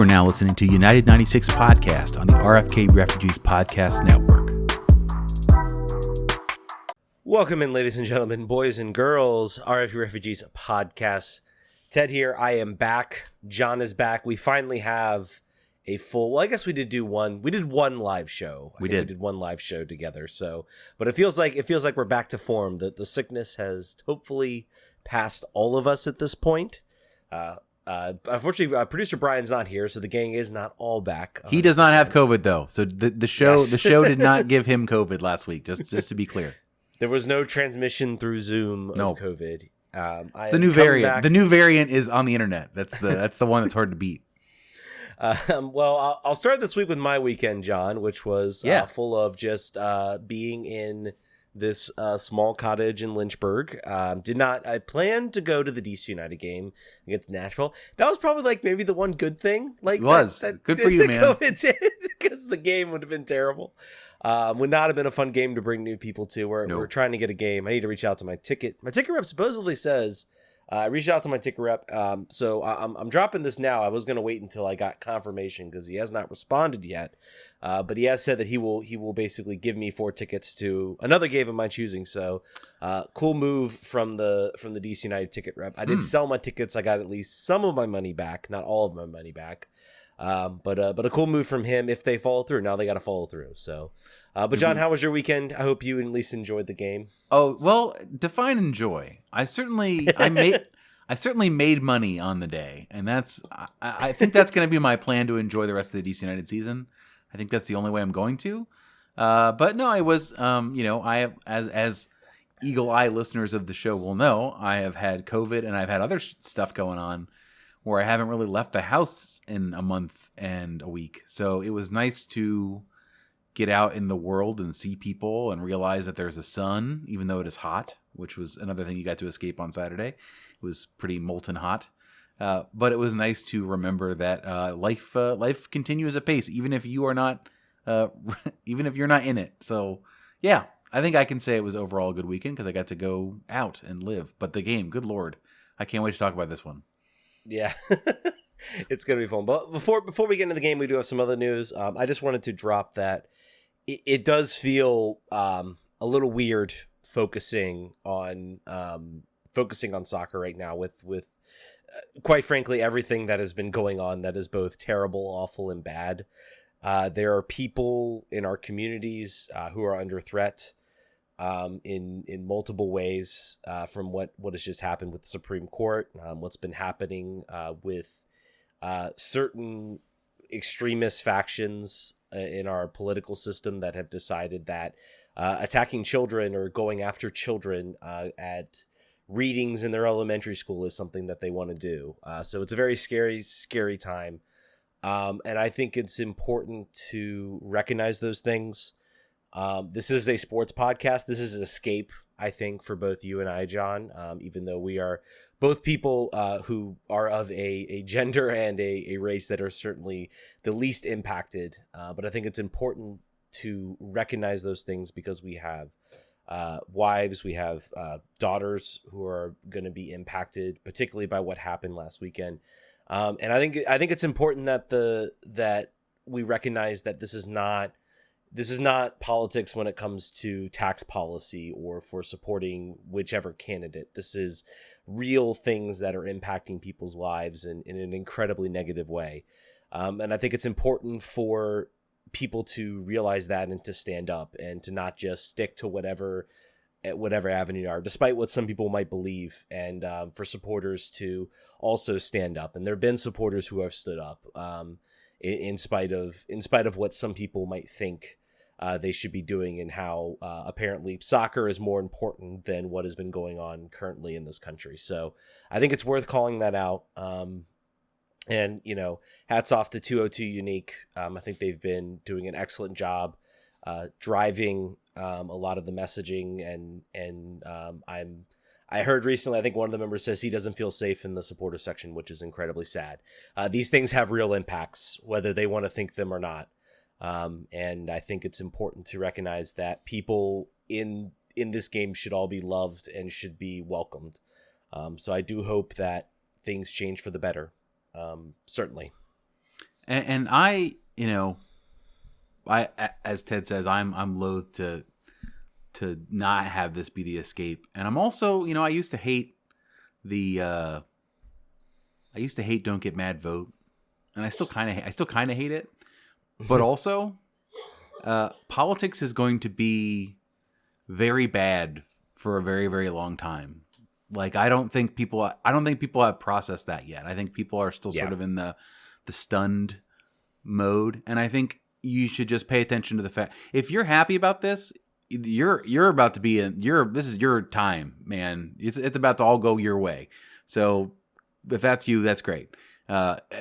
are now listening to United 96 Podcast on the RFK Refugees Podcast Network. Welcome in, ladies and gentlemen, boys and girls, RFK Refugees Podcast. Ted here. I am back. John is back. We finally have a full, well, I guess we did one live show. We did one live show together. So, but it feels like we're back to form. The sickness has hopefully passed all of us at this point. Unfortunately, producer Brian's not here, so the gang is not all back. 100%. He does not have COVID though. So the show did not give him COVID last week, just to be clear. There was no transmission through Zoom of COVID. It's the new variant. Back. The new variant is on the internet. That's the one that's hard to beat. Well, I'll start this week with my weekend, John, which was full of just being in this small cottage in Lynchburg. I planned to go to the DC United game against Nashville. That was probably like maybe the one good thing. Like it was that good for you, man. COVID did, because the game would have been terrible. Would not have been a fun game to bring new people to. We're trying to get a game. I need to reach out to my ticket. My ticket rep supposedly says. I reached out to my ticket rep, so I'm dropping this now. I was going to wait until I got confirmation because he has not responded yet, but he has said that he will basically give me 4 tickets to another game of my choosing. So, cool move from the DC United ticket rep. I did sell my tickets. I got at least some of my money back, not all of my money back, but a cool move from him. If they follow through, now they got to follow through. So. But John, how was your weekend? I hope you at least enjoyed the game. Oh, well, define enjoy. I certainly made money on the day, and I think that's going to be my plan to enjoy the rest of the DC United season. I think that's the only way I'm going to. But no, I was, I have, as eagle eye listeners of the show will know, I have had COVID and I've had other stuff going on where I haven't really left the house in a month and a week. So it was nice to get out in the world and see people and realize that there's a sun, even though it is hot, which was another thing you got to escape on Saturday. It was pretty molten hot. But it was nice to remember that life continues apace, even if you are not, even if you're not in it. So yeah, I think I can say it was overall a good weekend because I got to go out and live. But the game, good Lord, I can't wait to talk about this one. Yeah. It's going to be fun. But before we get into the game, we do have some other news. I just wanted to drop that it does feel a little weird focusing on soccer right now with quite frankly everything that has been going on that is both terrible, awful, and bad. There are people in our communities who are under threat in multiple ways from what has just happened with the Supreme Court, what's been happening with certain extremist factions in our political system that have decided that attacking children or going after children at readings in their elementary school is something that they want to do. So it's a very scary time. And I think it's important to recognize those things. This is a sports podcast. This is an escape, I think, for both you and I, John, even though we are both people who are of a gender and a race that are certainly the least impacted. But I think it's important to recognize those things because we have wives, we have daughters who are going to be impacted, particularly by what happened last weekend. And I think it's important that we recognize that this is not politics when it comes to tax policy or for supporting whichever candidate. This is real things that are impacting people's lives in an incredibly negative way. And I think it's important for people to realize that and to stand up and to not just stick to whatever avenue you are, despite what some people might believe, and for supporters to also stand up. And there have been supporters who have stood up in spite of what some people might think they should be doing, and how apparently soccer is more important than what has been going on currently in this country. So I think it's worth calling that out. And, hats off to 202 Unique. I think they've been doing an excellent job driving a lot of the messaging. And I heard recently, I think one of the members says he doesn't feel safe in the supporter section, which is incredibly sad. These things have real impacts, whether they want to think them or not. And I think it's important to recognize that people in this game should all be loved and should be welcomed. So I do hope that things change for the better. Certainly. And I, I, as Ted says, I'm loath to not have this be the escape. And I'm also, I used to hate Don't Get Mad Vote, and I still kind of hate it. But also, politics is going to be very bad for a very, very long time. Like, I don't think people have processed that yet. I think people are still sort of in the stunned mode, and I think you should just pay attention to the fact, if you're happy about this, you're about to be this is your time, man. It's about to all go your way. So if that's you, that's great.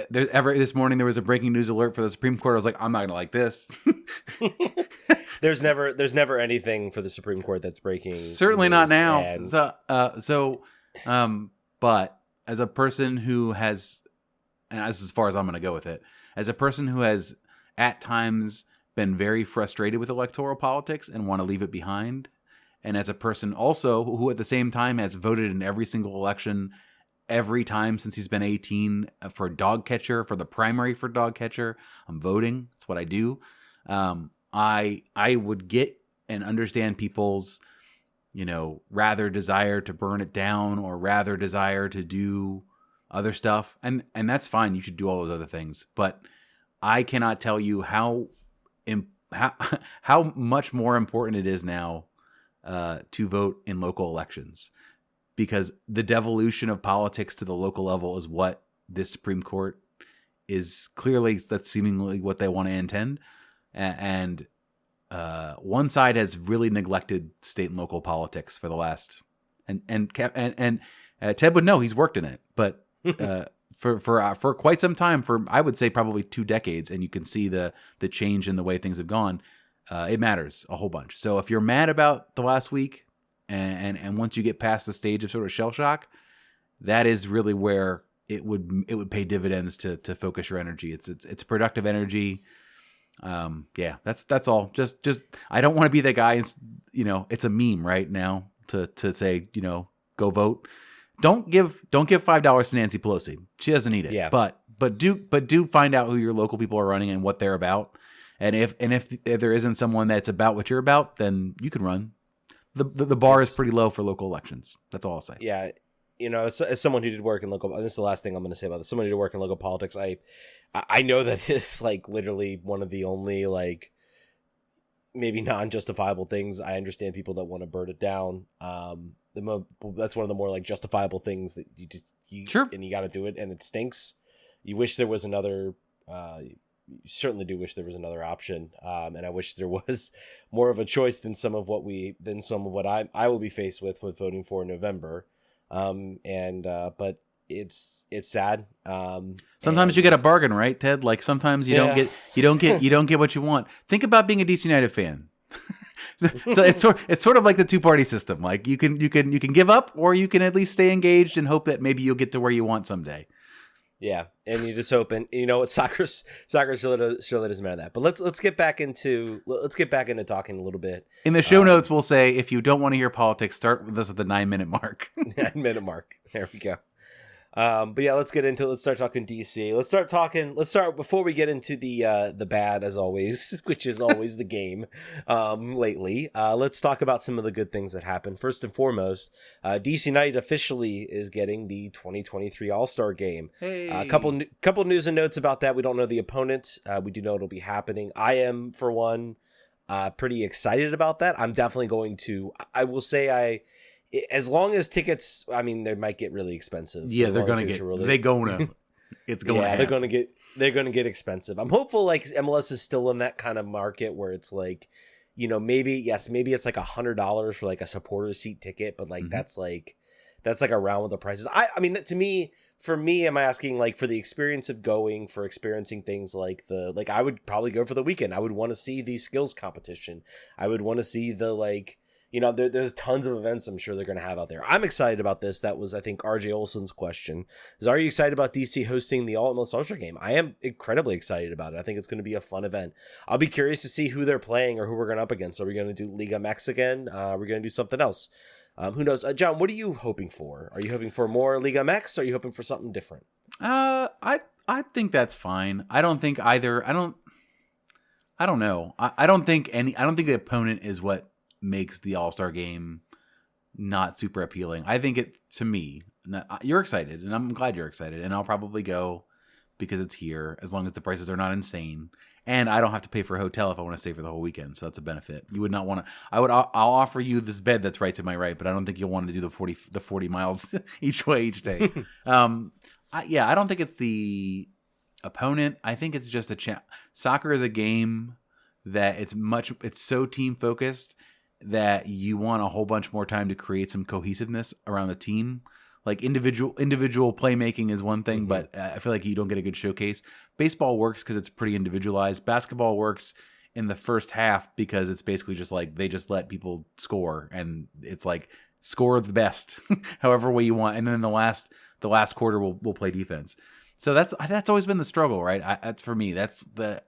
This morning there was a breaking news alert for the Supreme Court. I was like, I'm not gonna like this. There's never anything for the Supreme Court that's breaking. Certainly not now. But as a person who has, and that's as far as I'm going to go with it, as a person who has at times been very frustrated with electoral politics and want to leave it behind, and as a person also who at the same time has voted in every single election every time since he's been 18 for dog catcher, for the primary for dog catcher, I'm voting. That's what I do. I would get and understand people's, rather desire to burn it down or rather desire to do other stuff. And that's fine. You should do all those other things. But I cannot tell you how much more important it is now to vote in local elections, because the devolution of politics to the local level is what this Supreme Court is clearly, that's seemingly what they want to intend. And one side has really neglected state and local politics for the last, and Ted would know, he's worked in it, but for quite some time, for I would say probably 2 decades, and you can see the change in the way things have gone. It matters a whole bunch. So if you're mad about the last week, and once you get past the stage of sort of shell shock, that is really where it would pay dividends to focus your energy. It's productive energy. That's all. Just I don't want to be the guy. It's a meme right now to say, go vote. Don't give $5 to Nancy Pelosi. She doesn't need it. Yeah. But do find out who your local people are running and what they're about. And if there isn't someone that's about what you're about, then you can run. The bar is pretty low for local elections. That's all I'll say. Yeah. As someone who did work in local, this is the last thing I'm going to say about this. Someone who did work in local politics, I know that it's like literally one of the only like maybe non-justifiable things. I understand people that want to burn it down. That's one of the more like justifiable things that you sure. And you got to do it, and it stinks. You wish there was another. You certainly do wish there was another option, and I wish there was more of a choice than some of what I will be faced with voting for in November. But it's sad. Sometimes you get a bargain, right, Ted? Like sometimes you don't get what you want. Think about being a DC United fan. So it's sort of like the 2-party system. Like you can give up, or you can at least stay engaged and hope that maybe you'll get to where you want someday. Yeah, and you just hope, and what soccer surely doesn't matter that. But let's get back into talking a little bit. In the show notes, we'll say if you don't want to hear politics, start with us at the 9-minute mark. 9-minute mark. There we go. But yeah, let's start talking DC. Let's start before we get into the bad, as always, which is always the game lately. Let's talk about some of the good things that happened. First and foremost, DC United officially is getting the 2023 All Star game. Hey. A couple news and notes about that. We don't know the opponent. We do know it'll be happening. I am, for one, pretty excited about that. I'm definitely going to. I will say as long as tickets, I mean, they might get really expensive. Yeah, they're going to get. It's going. Yeah, they're going to get expensive. I'm hopeful like MLS is still in that kind of market where it's like, maybe it's like $100 for like a supporter seat ticket, but like that's like around with the prices. I mean, for me, am I asking like for the experience of going, for experiencing things like I would probably go for the weekend. I would want to see the skills competition. I would want to see the like. There's tons of events I'm sure they're going to have out there. I'm excited about this. That was, I think, RJ Olson's question. Are you excited about DC hosting the MLS All Star game? I am incredibly excited about it. I think it's going to be a fun event. I'll be curious to see who they're playing or who we're going up against. Are we going to do Liga MX again? Are we going to do something else? Who knows? John, what are you hoping for? Are you hoping for more Liga MX? Or are you hoping for something different? I I think that's fine. I don't think either. I don't know. I don't think the opponent is what makes the All-Star game not super appealing. I think to me, you're excited, and I'm glad you're excited, and I'll probably go because it's here, as long as the prices are not insane. And I don't have to pay for a hotel if I want to stay for the whole weekend, so that's a benefit. You would not want to. I'll offer you this bed that's right to my right, but I don't think you'll want to do the 40 miles each way each day. I don't think it's the opponent. I think it's just soccer is a game that it's so team focused that you want a whole bunch more time to create some cohesiveness around the team. Like individual playmaking is one thing, but I feel like you don't get a good showcase. Baseball works because it's pretty individualized. Basketball works in the first half because it's basically just like they just let people score, and it's like score the best, however way you want, and then the last quarter we'll play defense. So that's always been the struggle, right? That's for me. That's the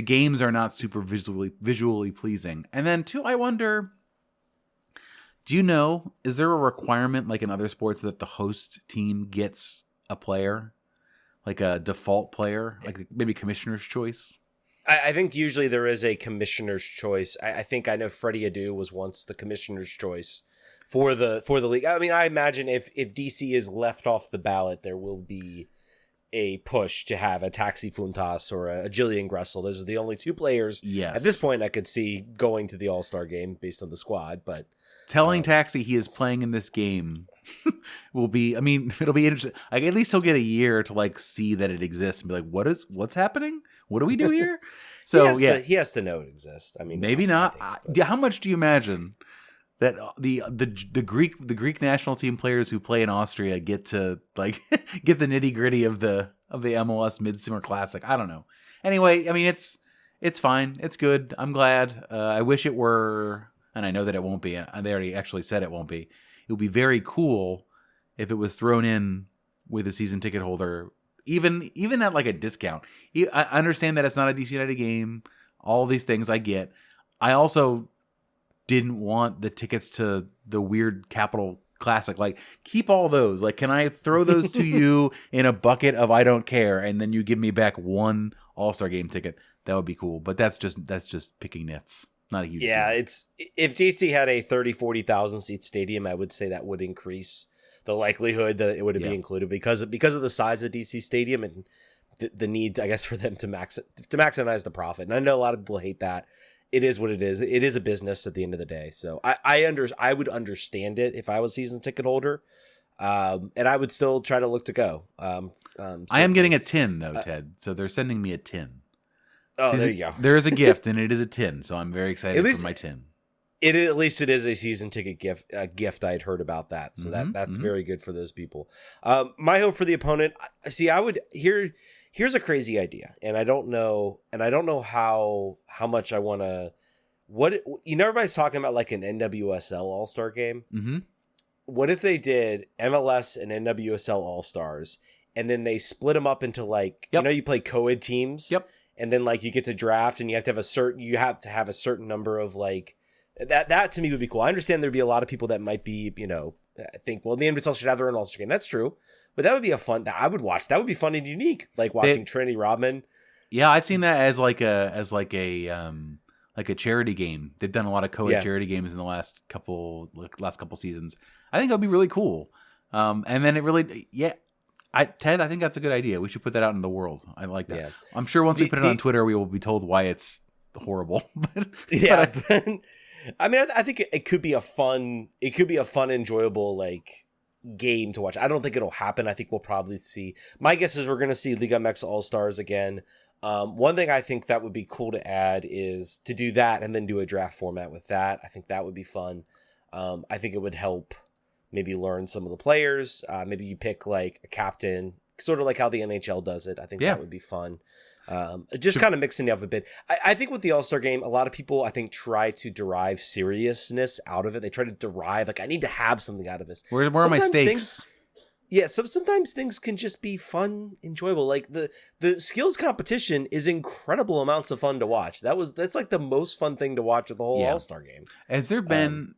games are not super visually pleasing, and then two, I wonder. Do you know, is there a requirement like in other sports that the host team gets a player, like a default player, like maybe commissioner's choice? I think usually there is a commissioner's choice. I think I know Freddie Adu was once the commissioner's choice for the league. I mean, I imagine if DC is left off the ballot, there will be a push to have a Taxi Funtas or a Jillian Gressel. Those are the only two players at this point I could see going to the All-Star game based on the squad, but... Telling Taxi he is playing in this game will be, I mean, it'll be interesting. Like, at least he'll get a year to like see that it exists and be like, what's happening? What do we do here? So he has to know it exists. I mean, maybe not. How much do you imagine that the Greek national team players who play in Austria get to like get the nitty gritty of the MLS Midsummer Classic? I don't know. Anyway, I mean, it's fine. It's good. I'm glad. I wish it were. And I know that it won't be. They already actually said it won't be. It would be very cool if it was thrown in with a season ticket holder, even at like a discount. I understand that it's not a DC United game. All these things I get. I also didn't want the tickets to the weird Capital Classic. Like, keep all those. Like, can I throw those to you in a bucket of I don't care, and then you give me back one All-Star game ticket? That would be cool. But that's just picking nits. Not a huge deal. It's if DC had a 30,000-40,000 seat stadium, I would say that would increase the likelihood that it would be included because of the size of DC stadium and the need, I guess, for them to maximize the profit. And I know a lot of people hate that. It is what it is. It is a business at the end of the day. So I would understand it if I was a season ticket holder, and I would still try to look to go. I am getting a tin though, Ted. So they're sending me a tin. Oh, there you go. There is a gift, and it is a tin, so I'm very excited for my tin. At least it is a season ticket gift. I'd heard about that, so that's very good for those people. My hope for the opponent. See, I would here's a crazy idea, and I don't know how much I want to. Everybody's talking about like an NWSL All Star game. Mm-hmm. What if they did MLS and NWSL All Stars, and then they split them up into like you play co-ed teams. Yep. And then like you get to draft and you have to have a certain number of like that to me would be cool. I understand there'd be a lot of people that might be, think, well, the NWSL should have their own All-Star game. That's true. But that would be that I would watch. That would be fun and unique. Like watching Trinity Rodman. Yeah, I've seen that as like a charity game. They've done a lot of co-ed charity games in the last couple seasons. I think that would be really cool. And then it really Ted, I think that's a good idea. We should put that out in the world. I like that. Yeah. I'm sure once we put it on Twitter, we will be told why it's horrible. I mean, I think it could be a fun, enjoyable like game to watch. I don't think it'll happen. I think we'll probably see. My guess is we're going to see Liga MX All Stars again. One thing I think that would be cool to add is to do that and then do a draft format with that. I think that would be fun. I think it would help. Maybe learn some of the players. Maybe you pick like a captain, sort of like how the NHL does it. I think that would be fun. Just kind of mixing it up a bit. I think with the All-Star game, a lot of people, I think, try to derive seriousness out of it. They try to derive, like, I need to have something out of this. Where are my stakes? Sometimes things can just be fun, enjoyable. Like the skills competition is incredible amounts of fun to watch. That's like the most fun thing to watch of the whole All-Star game. Has there been...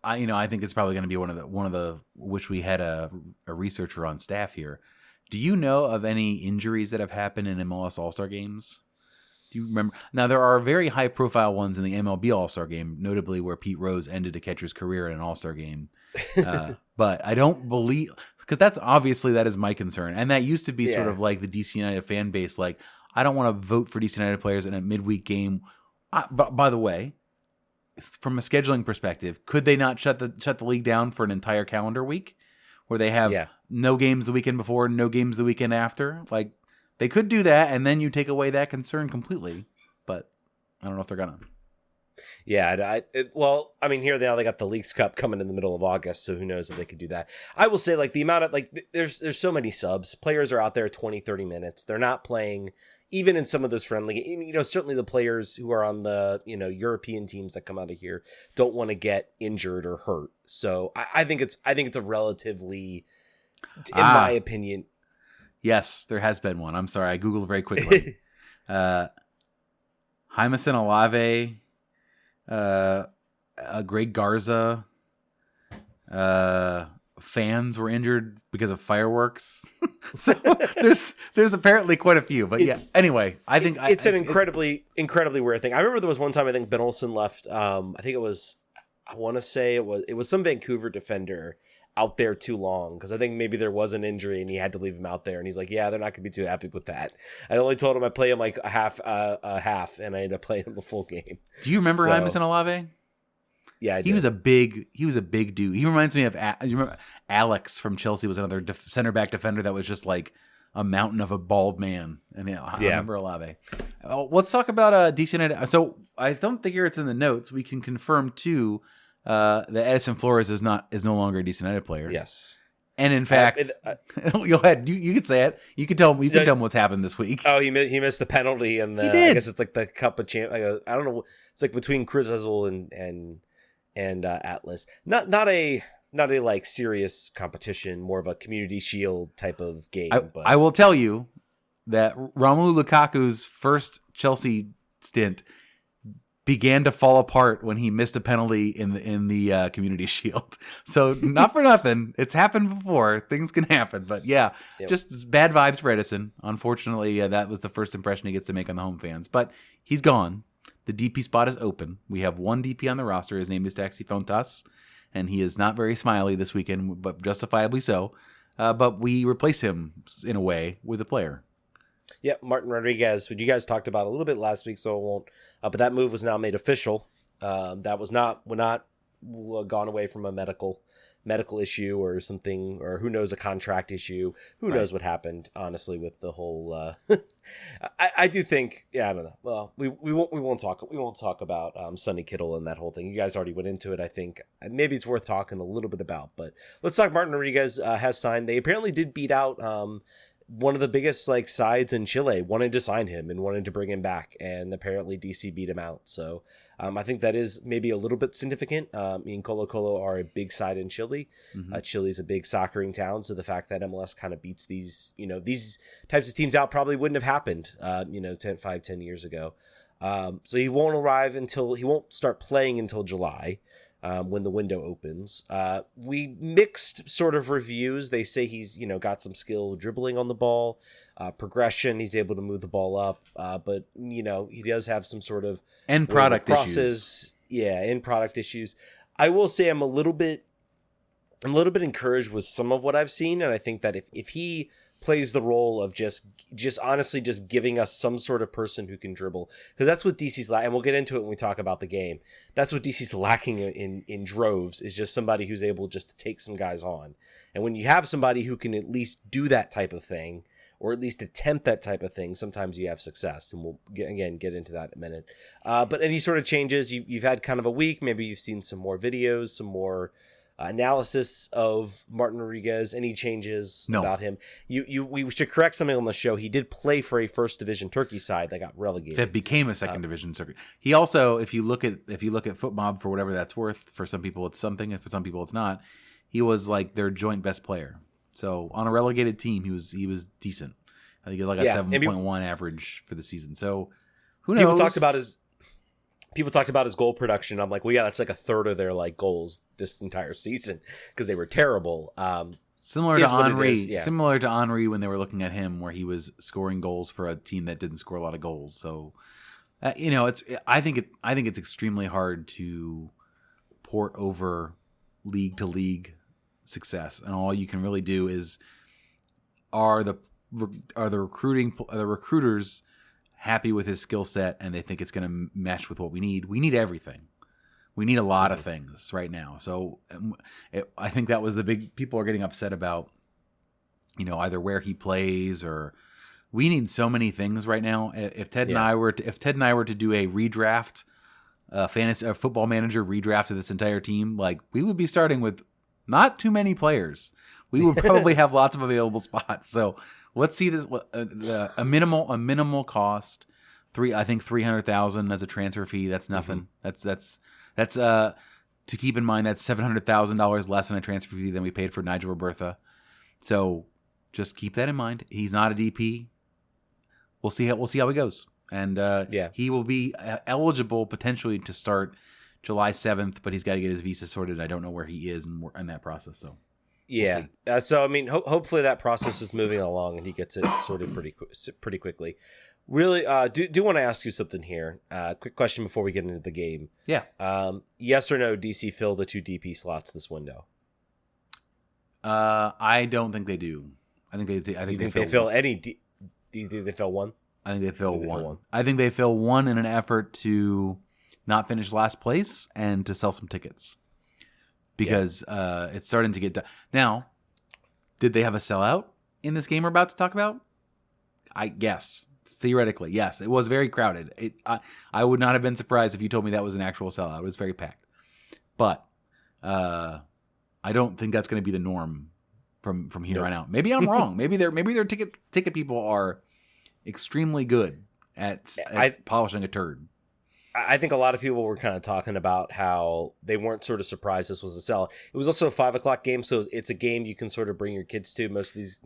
I think it's probably going to be one of the wish we had a researcher on staff here. Do you know of any injuries that have happened in MLS All Star games? Do you remember? Now, there are very high-profile ones in the MLB All Star game, notably where Pete Rose ended a catcher's career in an All Star game. But I don't believe, because that is my concern. And that used to be sort of like the DC United fan base. Like, I don't want to vote for DC United players in a midweek game. But by the way, from a scheduling perspective, could they not shut the league down for an entire calendar week where they have no games the weekend before, no games the weekend after? Like, they could do that, and then you take away that concern completely. But I don't know if they're gonna. Yeah, well, I mean, here they got the Leagues Cup coming in the middle of August, so who knows if they could do that. I will say, like, the amount of, like, there's so many subs. Players are out there 20, 30 minutes. They're not playing, even in some of those friendly, certainly the players who are on the, European teams that come out of here don't want to get injured or hurt. So I think it's a relatively, in my opinion. Yes, there has been one. I'm sorry, I Googled very quickly. Jameson Olave, Greg Garza, fans were injured because of fireworks. So there's apparently quite a few. But anyway, I think it's an incredibly weird thing. I remember there was one time I think Ben Olsen left. I think it was, I want to say it was some Vancouver defender out there too long, because I think maybe there was an injury and he had to leave him out there, and he's like, yeah, they're not gonna be too happy with that. I only told him I play him like a half, and I ended up playing him the full game. Do you remember Jameson Olave? Yeah, I do. He was a big dude. He reminds me of, you remember Alex from Chelsea was another center back defender that was just like a mountain of a bald man. And I remember Olave. Let's talk about DC United. So I don't think it's in the notes. We can confirm too that Edison Flores is no longer a DC United player. Yes. And in fact, go ahead. You could say it. You can tell them what's happened this week. Oh, he missed the penalty, and I guess it's like the Cup of Champ. I don't know. It's like between Cruz Azul and Atlas. Not a like serious competition. More of a Community Shield type of game. But I will tell you that Romelu Lukaku's first Chelsea stint began to fall apart when he missed a penalty in the Community Shield. So not for nothing, it's happened before. Things can happen, but just bad vibes for Edison. Unfortunately, that was the first impression he gets to make on the home fans. But he's gone. The DP spot is open. We have one DP on the roster. His name is Taxi Fontas, and he is not very smiley this weekend, but justifiably so. But we replace him in a way with a player. Yeah, Martin Rodriguez, which you guys talked about a little bit last week, so I won't. But that move was now made official. That was not gone away from a medical issue or something, or who knows, a contract issue. Who knows what happened, honestly, with the whole. I do think, I don't know. Well, we won't talk about Sonny Kittle and that whole thing. You guys already went into it. I think maybe it's worth talking a little bit about. But let's talk. Martin Rodriguez has signed. They apparently did beat out one of the biggest sides in Chile, wanted to sign him and wanted to bring him back, and apparently DC beat him out. So I think that is maybe a little bit significant. Colo Colo are a big side in Chile. Mm-hmm. Chile's a big soccering town, so the fact that MLS kind of beats these types of teams out probably wouldn't have happened 10 years ago. So he won't start playing until July. When the window opens. We mixed sort of reviews. They say he's, got some skill dribbling on the ball, progression. He's able to move the ball up, but he does have some sort of end product crosses. Issues. Yeah, end product issues. I will say I'm a little bit encouraged with some of what I've seen, and I think that if he plays the role of just honestly just giving us some sort of person who can dribble, because that's what DC's and we'll get into it when we talk about the game. That's what DC's lacking in droves, is just somebody who's able just to take some guys on. And when you have somebody who can at least do that type of thing, or at least attempt that type of thing, sometimes you have success. And we'll get into that in a minute. But any sort of changes, you've had kind of a week, maybe you've seen some more videos, some more analysis of Martin Rodriguez, any changes about him? We should correct something on the show. He did play for a first division Turkey side that got relegated. That became a second division circuit. He also, if you look at FootMob, for whatever that's worth, for some people it's something, and for some people it's not, he was like their joint best player. So on a relegated team, he was decent. I think he had like a 7.1 average for the season. So who knows? People talked about his goal production. I'm like, well, yeah, that's like a third of their goals this entire season because they were terrible. Similar to Henry, yeah. Similar to Henry when they were looking at him, where he was scoring goals for a team that didn't score a lot of goals. So, I think it's extremely hard to port over league to league success, and all you can really do is are the recruiters happy with his skill set, and they think it's going to mesh with what we need. We need everything. We need a lot of things right now. So I think that was the big. People are getting upset about, either where he plays or. We need so many things right now. If Ted and I were to do a redraft, fantasy football manager redraft of this entire team, like we would be starting with not too many players. We would probably have lots of available spots. So let's see this a minimal cost. I think $300,000 as a transfer fee. That's nothing. That's to keep in mind. That's $700,000 less than a transfer fee than we paid for Nigel Robertha. So just keep that in mind. He's not a DP. We'll see how he goes, and he will be eligible potentially to start July 7th, but he's got to get his visa sorted. I don't know where he is in that process. So so I mean, hopefully that process is moving along and he gets it sorted pretty quickly. Really, do want to ask you something here. Quick question before we get into the game. Yeah. Yes or no? DC fill the 2 DP slots this window? I don't think they do. I think they fill any. Do you think they fill one? I think they fill one. I think they fill one in an effort to not finish last place and to sell some tickets. Because it's starting to get done. Now, did they have a sellout in this game we're about to talk about? I guess. Theoretically, yes. It was very crowded. I would not have been surprised if you told me that was an actual sellout. It was very packed. But I don't think that's going to be the norm from here on out. Maybe I'm wrong. Maybe their ticket people are extremely good at polishing a turd. I think a lot of people were kind of talking about how they weren't sort of surprised this was a sellout. It was also a 5:00 game, so it's a game you can sort of bring your kids to. Most of these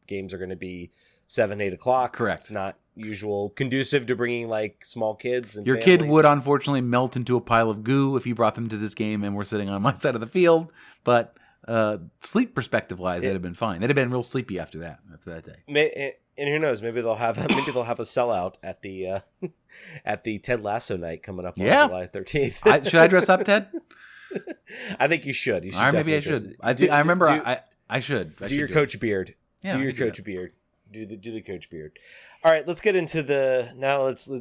games are going to be 7, 8 o'clock. Correct. It's not usual conducive to bringing like small kids and your families. kid would unfortunately melt into a pile of goo if you brought them to this game and were sitting on my side of the field, but sleep perspective wise, that'd have been fine. They'd have been real sleepy after that day. And who knows? Maybe they'll have a sellout at the Ted Lasso night coming up on July 13th. Should I dress up, Ted? I think you should. All right, maybe I should. I remember I should. Do your coach beard. Yeah, do your coach beard. Do the coach beard. All right, let's get into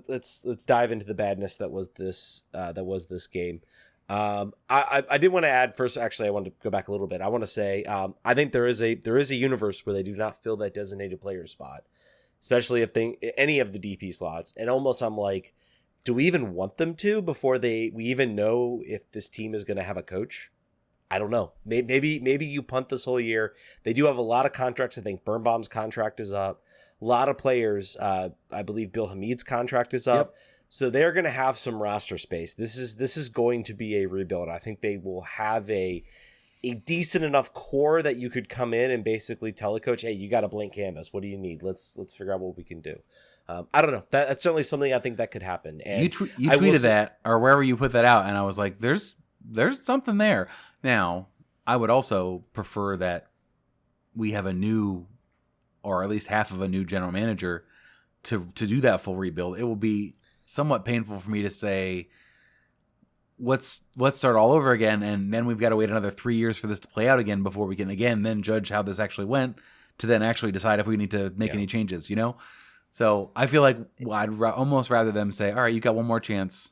let's dive into the badness that was this game. I did want to add first. Actually, I wanted to go back a little bit. I want to say I think there is a universe where they do not fill that designated player spot, especially if any of the DP slots. And almost I'm like, do we even want them to before we even know if this team is going to have a coach? I don't know. Maybe you punt this whole year. They do have a lot of contracts. I think Birnbaum's contract is up. A lot of players. I believe Bill Hamid's contract is up. Yep. So they're going to have some roster space. This is going to be a rebuild. I think they will have a decent enough core that you could come in and basically tell a coach, hey, you got a blank canvas. What do you need? Let's figure out what we can do. I don't know. That's certainly something I think that could happen. And you tweeted that or wherever you put that out, and I was like, there's something there. Now, I would also prefer that we have a new, or at least half of a new general manager to do that full rebuild. It will be somewhat painful for me to say, let's start all over again, and then we've got to wait another 3 years for this to play out again before we can again then judge how this actually went to then actually decide if we need to make any changes, So I feel like I'd almost rather them say, all right, you got one more chance.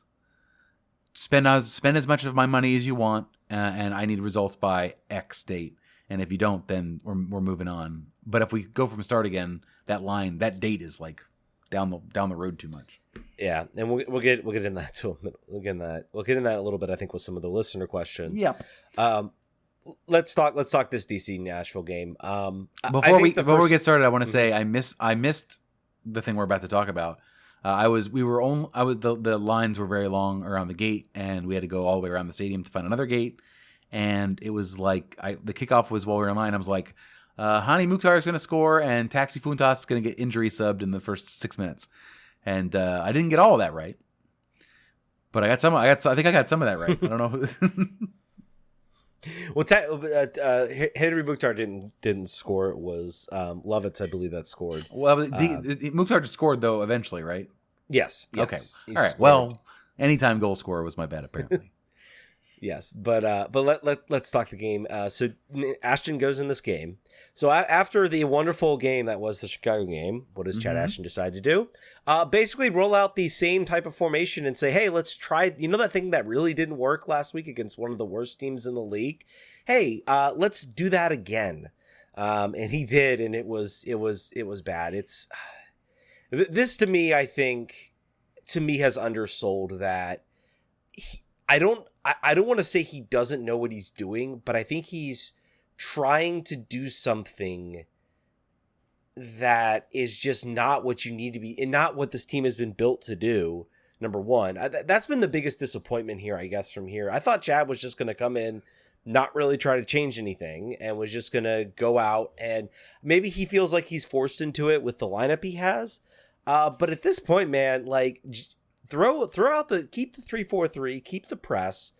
Spend as much of my money as you want, and I need results by X date. And if you don't, then we're moving on. But if we go from start again, that date is like down the road too much. Yeah, and we'll get in that too. We'll get in that a little bit. I think with some of the listener questions. Yep. Let's talk this DC Nashville game. Before we get started, I want to say I missed the thing we're about to talk about. The lines were very long around the gate, and we had to go all the way around the stadium to find another gate. And it was like the kickoff was while we were in line. I was like, Hani Mukhtar is going to score, and Taxi Funtas is going to get injury subbed in the first 6 minutes. And I didn't get all of that right, but I think I got some of that right. I don't know. Well, Henry Mukhtar didn't score. It was Lovitz, I believe, that scored. Well, Mukhtar scored though eventually, right? Yes. Okay. He All right. scored. Well, anytime goal scorer was my bet apparently. Yes, but let's talk the game. So Ashton goes in this game. So after the wonderful game that was the Chicago game, what does Chad Ashton decide to do? Basically roll out the same type of formation and say, hey, let's try. You know that thing that really didn't work last week against one of the worst teams in the league? Hey, let's do that again. And he did, and it was bad. It's this to me, I think, has undersold that. I don't want to say he doesn't know what he's doing, but I think he's trying to do something that is just not what you need to be and not what this team has been built to do. Number one, that's been the biggest disappointment here, I guess, from here. I thought Chad was just going to come in, not really try to change anything, and was just going to go out, and maybe he feels like he's forced into it with the lineup he has. But at this point, man, like, throw out keep the 3-4-3, keep the press,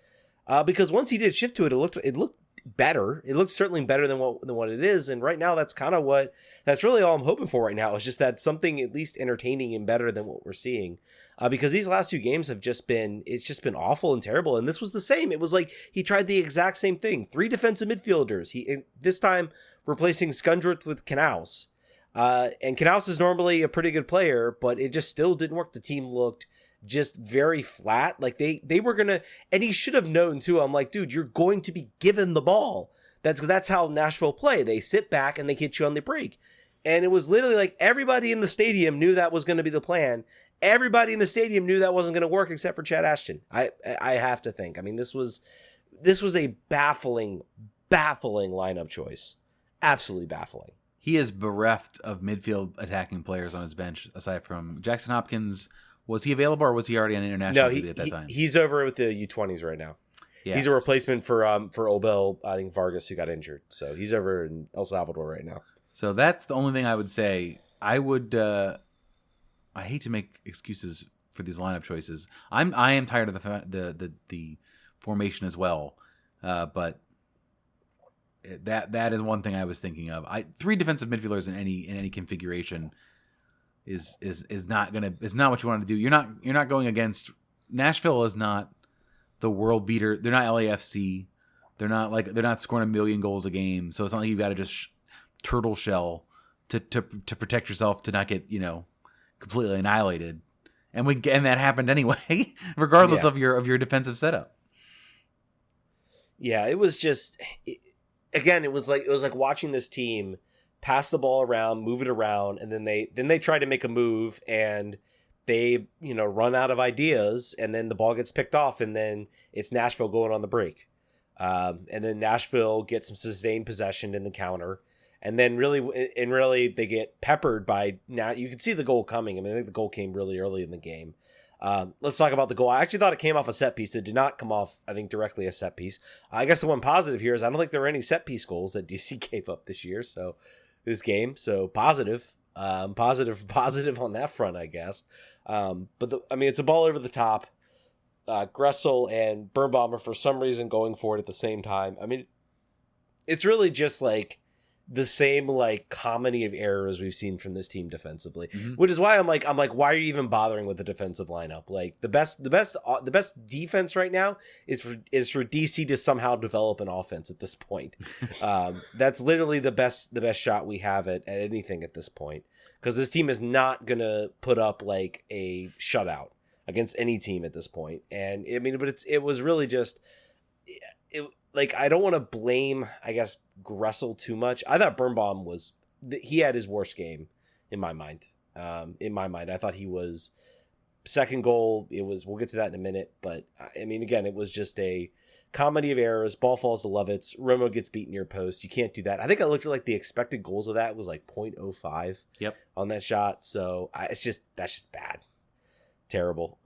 because once he did shift to it, it looked better. It looks certainly better than what it is, and right now that's really all I'm hoping for right now, is just that something at least entertaining and better than what we're seeing. Because these last two games have just been awful and terrible, and this was the same. It was like he tried the exact same thing. 3 defensive midfielders. This time replacing Skundrith with Knaus. And Knaus is normally a pretty good player, but it just still didn't work. The team looked just very flat. Like they were gonna, and he should have known too. I'm like, dude, you're going to be given the ball. That's how Nashville play. They sit back and they hit you on the break. And it was literally like everybody in the stadium knew that was going to be the plan. Everybody in the stadium knew that wasn't going to work except for Chad Ashton. I have to think. I mean, this was a baffling lineup choice. Absolutely baffling. He is bereft of midfield attacking players on his bench aside from Jackson Hopkins. Was he available or was he already on international duty at that time? He's over with the U20s right now. Yeah. He's a replacement for Obel, I think, Vargas, who got injured. So he's over in El Salvador right now. So that's the only thing I would say. I hate to make excuses for these lineup choices. I am tired of the formation as well. But that is one thing I was thinking of. 3 defensive midfielders in any configuration is not what you want to do. You're not going against Nashville. Is not the world beater. They're not LAFC. They're not scoring 1 million goals a game. So it's not like you've got to just turtle shell to protect yourself to not get completely annihilated. And that happened anyway, regardless of your defensive setup. Yeah, it was just again, it was like watching this team pass the ball around, move it around, and then they try to make a move and they run out of ideas, and then the ball gets picked off, and then it's Nashville going on the break, and then Nashville gets some sustained possession in the counter, and then really they get peppered by. Now you can see the goal coming. I mean, I think the goal came really early in the game. Let's talk about the goal. I actually thought it came off a set piece. It did not come off, I think, directly a set piece. I guess the one positive here is I don't think there were any set piece goals that DC gave up this year. So this game, so positive on that front, I guess. But it's a ball over the top. Gressel and Birnbaum are for some reason going for it at the same time. I mean, it's really just like the same like comedy of errors we've seen from this team defensively, which is why I'm like, why are you even bothering with the defensive lineup? Like the best defense right now is for DC to somehow develop an offense at this point. That's literally the best shot we have at anything at this point, because this team is not gonna put up like a shutout against any team at this point. And I mean, but it was really just it. Like, I don't want to blame, I guess, Gressel too much. I thought Birnbaum he had his worst game in my mind. I thought he was second goal. We'll get to that in a minute. But I mean, again, it was just a comedy of errors. Ball falls to Lovitz. Romo gets beat near post. You can't do that. I think I looked at like the expected goals of that was like 0.05 on that shot. So that's just bad. Terrible.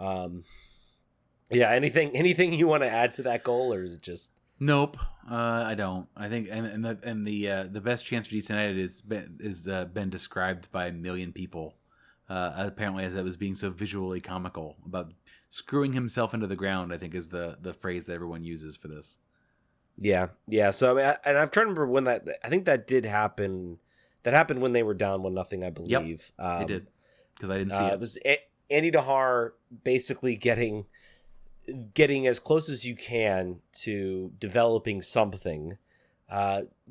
Yeah. Anything you want to add to that goal, or is it just... Nope, I don't. I think, and the best chance for DC United is been described by 1 million people, apparently, as it was being so visually comical about screwing himself into the ground. I think is the phrase that everyone uses for this. Yeah. So I mean, and I'm trying to remember when that. I think that did happen. That happened when they were down 1-0, I believe. Yep, it did, because I didn't see it. It was Andy Dahar basically getting as close as you can to developing something.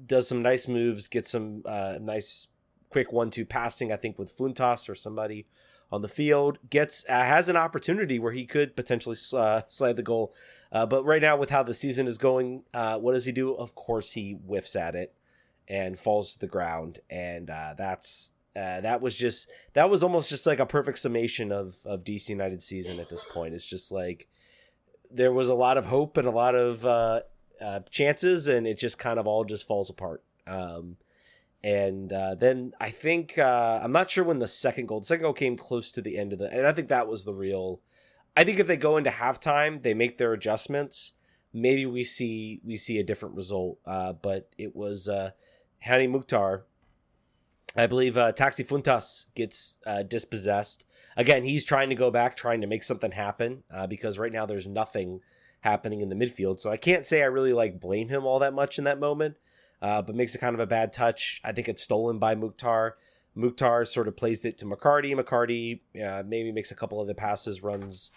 Does some nice moves, gets some nice quick 1-2 passing, I think with Funtas or somebody on the field, has an opportunity where he could potentially slide the goal. But right now with how the season is going, what does he do? Of course he whiffs at it and falls to the ground. And that was almost just like a perfect summation of DC United's season at this point. It's just like there was a lot of hope and a lot of chances, and it just kind of all just falls apart. And then I think I'm not sure when the second goal came close to the end of and I think that was the real. I think if they go into halftime, they make their adjustments, maybe we see a different result. But it was Hani Mukhtar. I believe Taxi Funtas gets dispossessed. Again, he's trying to go back, trying to make something happen because right now there's nothing happening in the midfield. So I can't say I really blame him all that much in that moment, but makes a kind of a bad touch. I think it's stolen by Mukhtar. Mukhtar sort of plays it to McCarty. McCarty maybe makes a couple of the passes, runs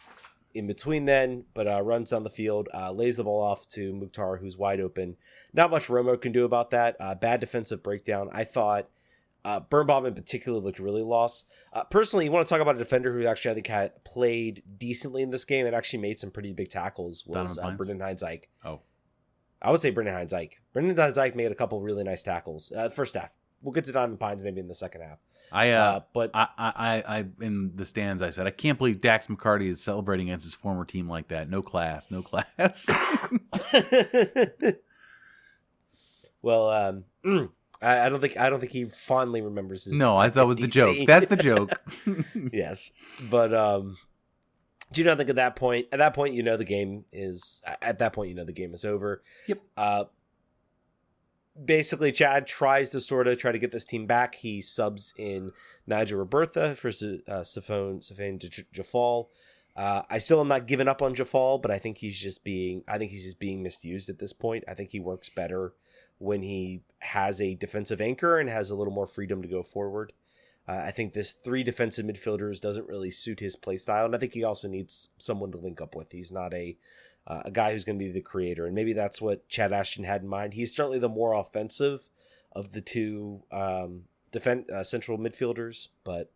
in between then, but runs down the field, lays the ball off to Mukhtar, who's wide open. Not much Romo can do about that. Bad defensive breakdown. I thought Birnbaum in particular looked really lost. Personally, you want to talk about a defender who actually I think had played decently in this game and actually made some pretty big tackles was Brendan Hines-Ike. Oh. I would say Brendan Hines-Ike. Brendan Hines-Ike made a couple really nice tackles. First half. We'll get to Donovan Pines maybe in the second half. I in the stands I said I can't believe Dax McCarty is celebrating against his former team like that. No class. Well, I don't think he fondly remembers his. No, I thought it was the joke. That's the joke. Yes, but do you not think at that point? At that point, the game is. At that point, the game is over. Yep. Basically, Chad tries to try to get this team back. He subs in Nigel Robertha for Safane Jafal. I still am not giving up on Jafal, but I think he's just being misused at this point. I think he works better when he has a defensive anchor and has a little more freedom to go forward. I think this 3 defensive midfielders doesn't really suit his play style, and I think he also needs someone to link up with. He's not a guy who's going to be the creator, and maybe that's what Chad Ashton had in mind. He's certainly the more offensive of the 2 central midfielders, but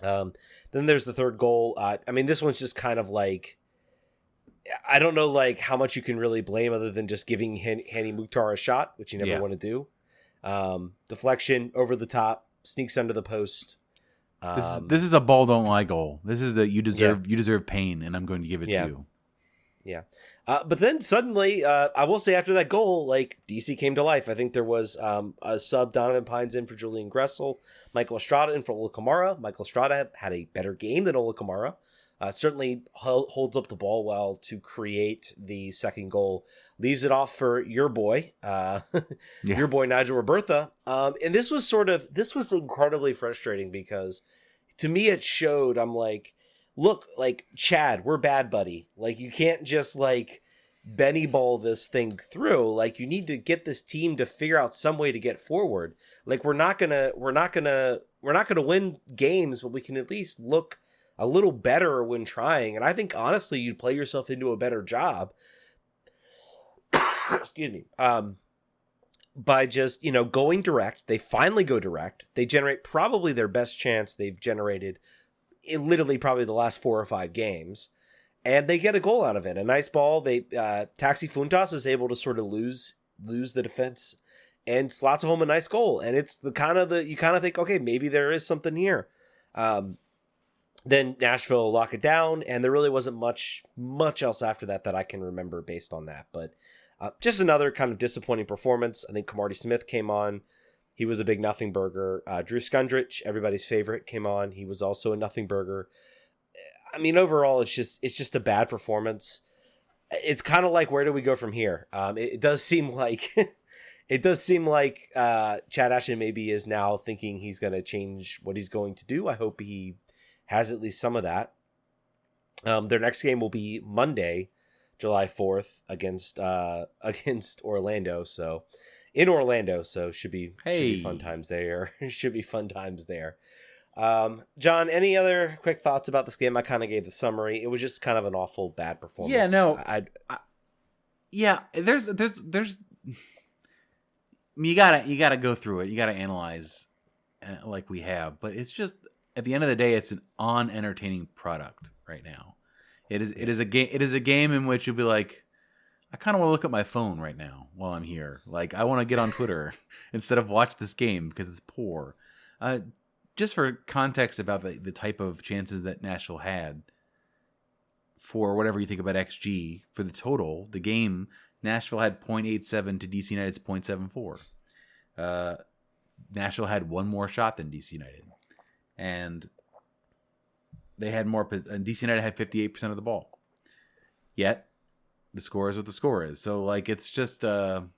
then there's the third goal. This one's just kind of I don't know how much you can really blame other than just giving Hani Mukhtar a shot, which you never want to do. Deflection over the top, sneaks under the post. This is a ball don't lie goal. This is you deserve pain, and I'm going to give it to you. Yeah. But then suddenly, I will say after that goal, DC came to life. I think there was a sub Donovan Pines in for Julian Gressel, Michael Estrada in for Ola Kamara. Michael Estrada had a better game than Ola Kamara. Certainly holds up the ball well to create the second goal. Leaves it off for your boy, your boy Nigel Robertha. And this was incredibly frustrating because to me it showed, I'm like, look, Chad, we're bad, buddy. You can't just Benny ball this thing through. You need to get this team to figure out some way to get forward. We're not gonna win games, but we can at least look a little better when trying. And I think honestly, you'd play yourself into a better job. Excuse me. By just, going direct. They finally go direct. They generate probably their best chance they've generated in literally probably the last 4 or 5 games. And they get a goal out of it. A nice ball. They Taxi Funtas is able to sort of lose the defense and slots home a nice goal. And it's you kind of think, okay, maybe there is something here. Then Nashville lock it down, and there really wasn't much else after that I can remember based on that. But just another kind of disappointing performance. I think Camardi Smith came on. He was a big nothing burger. Drew Skundrich, everybody's favorite, came on. He was also a nothing burger. Overall, it's just a bad performance. It's kind of where do we go from here? It does seem like Chad Ashton maybe is now thinking he's going to change what he's going to do. I hope he has at least some of that. Their next game will be Monday, July 4th against Orlando. So in Orlando, so should be fun times there. Should be fun times there. John, any other quick thoughts about this game? I kind of gave the summary. It was just kind of an awful bad performance. Yeah, no. There's you gotta go through it. You gotta analyze like we have, but it's just at the end of the day, it's an unentertaining product right now. It is a game in which you'll be like, I kind of want to look at my phone right now while I'm here. Like, I want to get on Twitter instead of watch this game because it's poor. Just for context about the type of chances that Nashville had for whatever you think about XG for the total, the game, Nashville had 0.87 to DC United's 0.74. Nashville had one more shot than DC United. And they had more, and DC United had 58% of the ball. Yet, the score is what the score is. So, like, it's just, I'm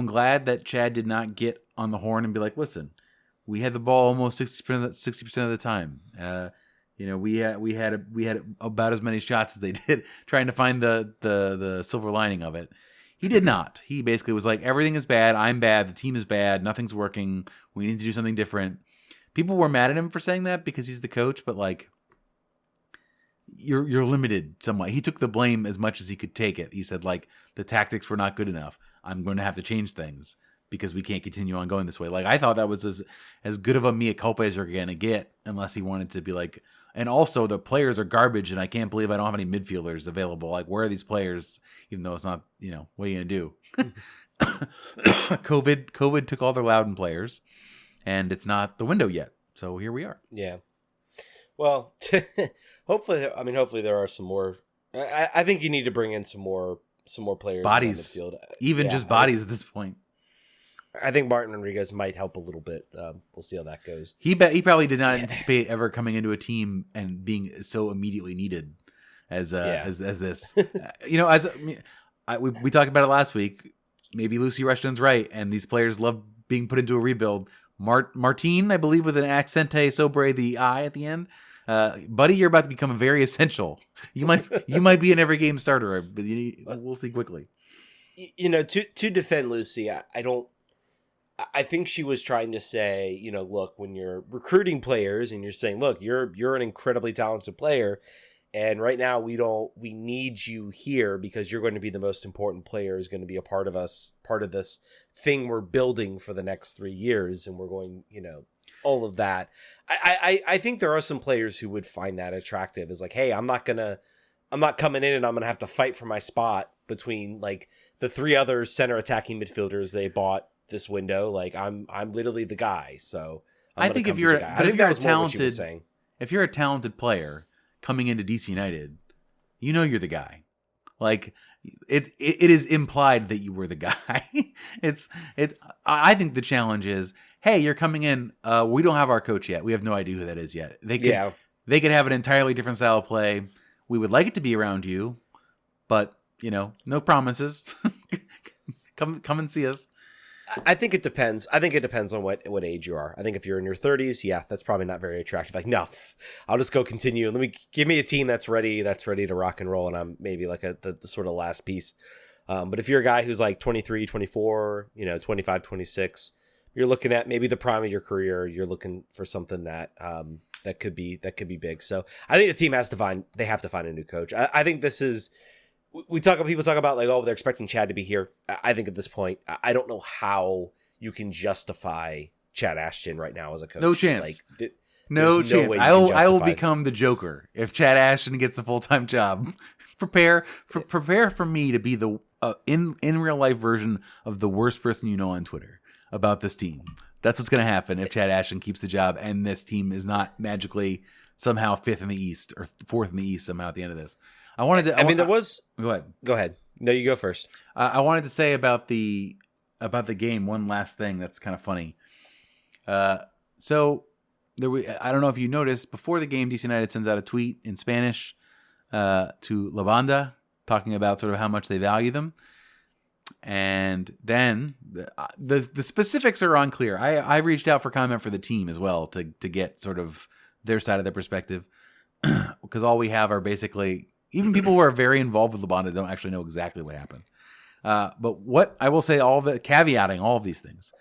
glad that Chad did not get on the horn and be like, listen, we had the ball almost 60% of the time. We had about as many shots as they did, trying to find the silver lining of it. He did not. He basically was like, everything is bad. I'm bad. The team is bad. Nothing's working. We need to do something different. People were mad at him for saying that because he's the coach, but like, you're limited somewhat. He took the blame as much as he could take it. He said, like, the tactics were not good enough. I'm going to have to change things because we can't continue on going this way. Like, I thought that was as good of a mea culpa as you're going to get, unless he wanted to be like, and also the players are garbage and I can't believe I don't have any midfielders available. Like, where are these players? Even though it's not, what are you going to do? COVID took all their Loudon players and it's not the window yet. So here we are. Yeah. Well, hopefully there are some more. I think you need to bring in some more players. Bodies. On the field. Even just bodies at this point. I think Martin Rodriguez might help a little bit. We'll see how that goes. He probably did not anticipate ever coming into a team and being so immediately needed as this. We talked about it last week. Maybe Lucy Rushton's right, and these players love being put into a rebuild. Martine, I believe, with an accente sobre the I at the end. Buddy, you're about to become very essential. You might be an every game starter, but we'll see quickly. To defend Lucy, I think she was trying to say, look, when you're recruiting players and you're saying, look, you're an incredibly talented player, and right now we need you here because you're going to be the most important player, is going to be a part of this thing we're building for the next 3 years, and we're going, all of that. I think there are some players who would find that attractive. Is like, hey, I'm not coming in and I'm gonna have to fight for my spot between like the 3 other center attacking midfielders they bought this window. Like, I'm literally the guy. So I think if you're a talented player coming into DC United, you're the guy. Like, it is implied that you were the guy. I think the challenge is, hey, you're coming in. We don't have our coach yet. We have no idea who that is yet. They could have an entirely different style of play. We would like it to be around you, but no promises. Come and see us. I think it depends. I think it depends on what age you are. I think if you're in your 30s, yeah, that's probably not very attractive. Like, no, I'll just go continue. Give me a team that's ready to rock and roll, and I'm maybe like the sort of last piece. But if you're a guy who's like 23, 24, 25, 26, you're looking at maybe the prime of your career. You're looking for something that could be big. So I think the team have to find a new coach. I think this is. People talk about like, oh, they're expecting Chad to be here. I think at this point, I don't know how you can justify Chad Ashton right now as a coach. No chance. Like, no chance. I will become the Joker if Chad Ashton gets the full-time job. Prepare for me to be the in real life version of the worst person on Twitter about this team. That's what's going to happen if Chad Ashton keeps the job and this team is not magically somehow 5th in the East or 4th in the East somehow at the end of this. Go ahead. No, you go first. I wanted to say about the game one last thing that's kind of funny. I don't know if you noticed, before the game, DC United sends out a tweet in Spanish to La Banda talking about sort of how much they value them. And then the specifics are unclear. I reached out for comment for the team as well to get sort of their side of the perspective, because all we have are basically, even people who are very involved with Labonda don't actually know exactly what happened. But what I will say, caveating all of these things,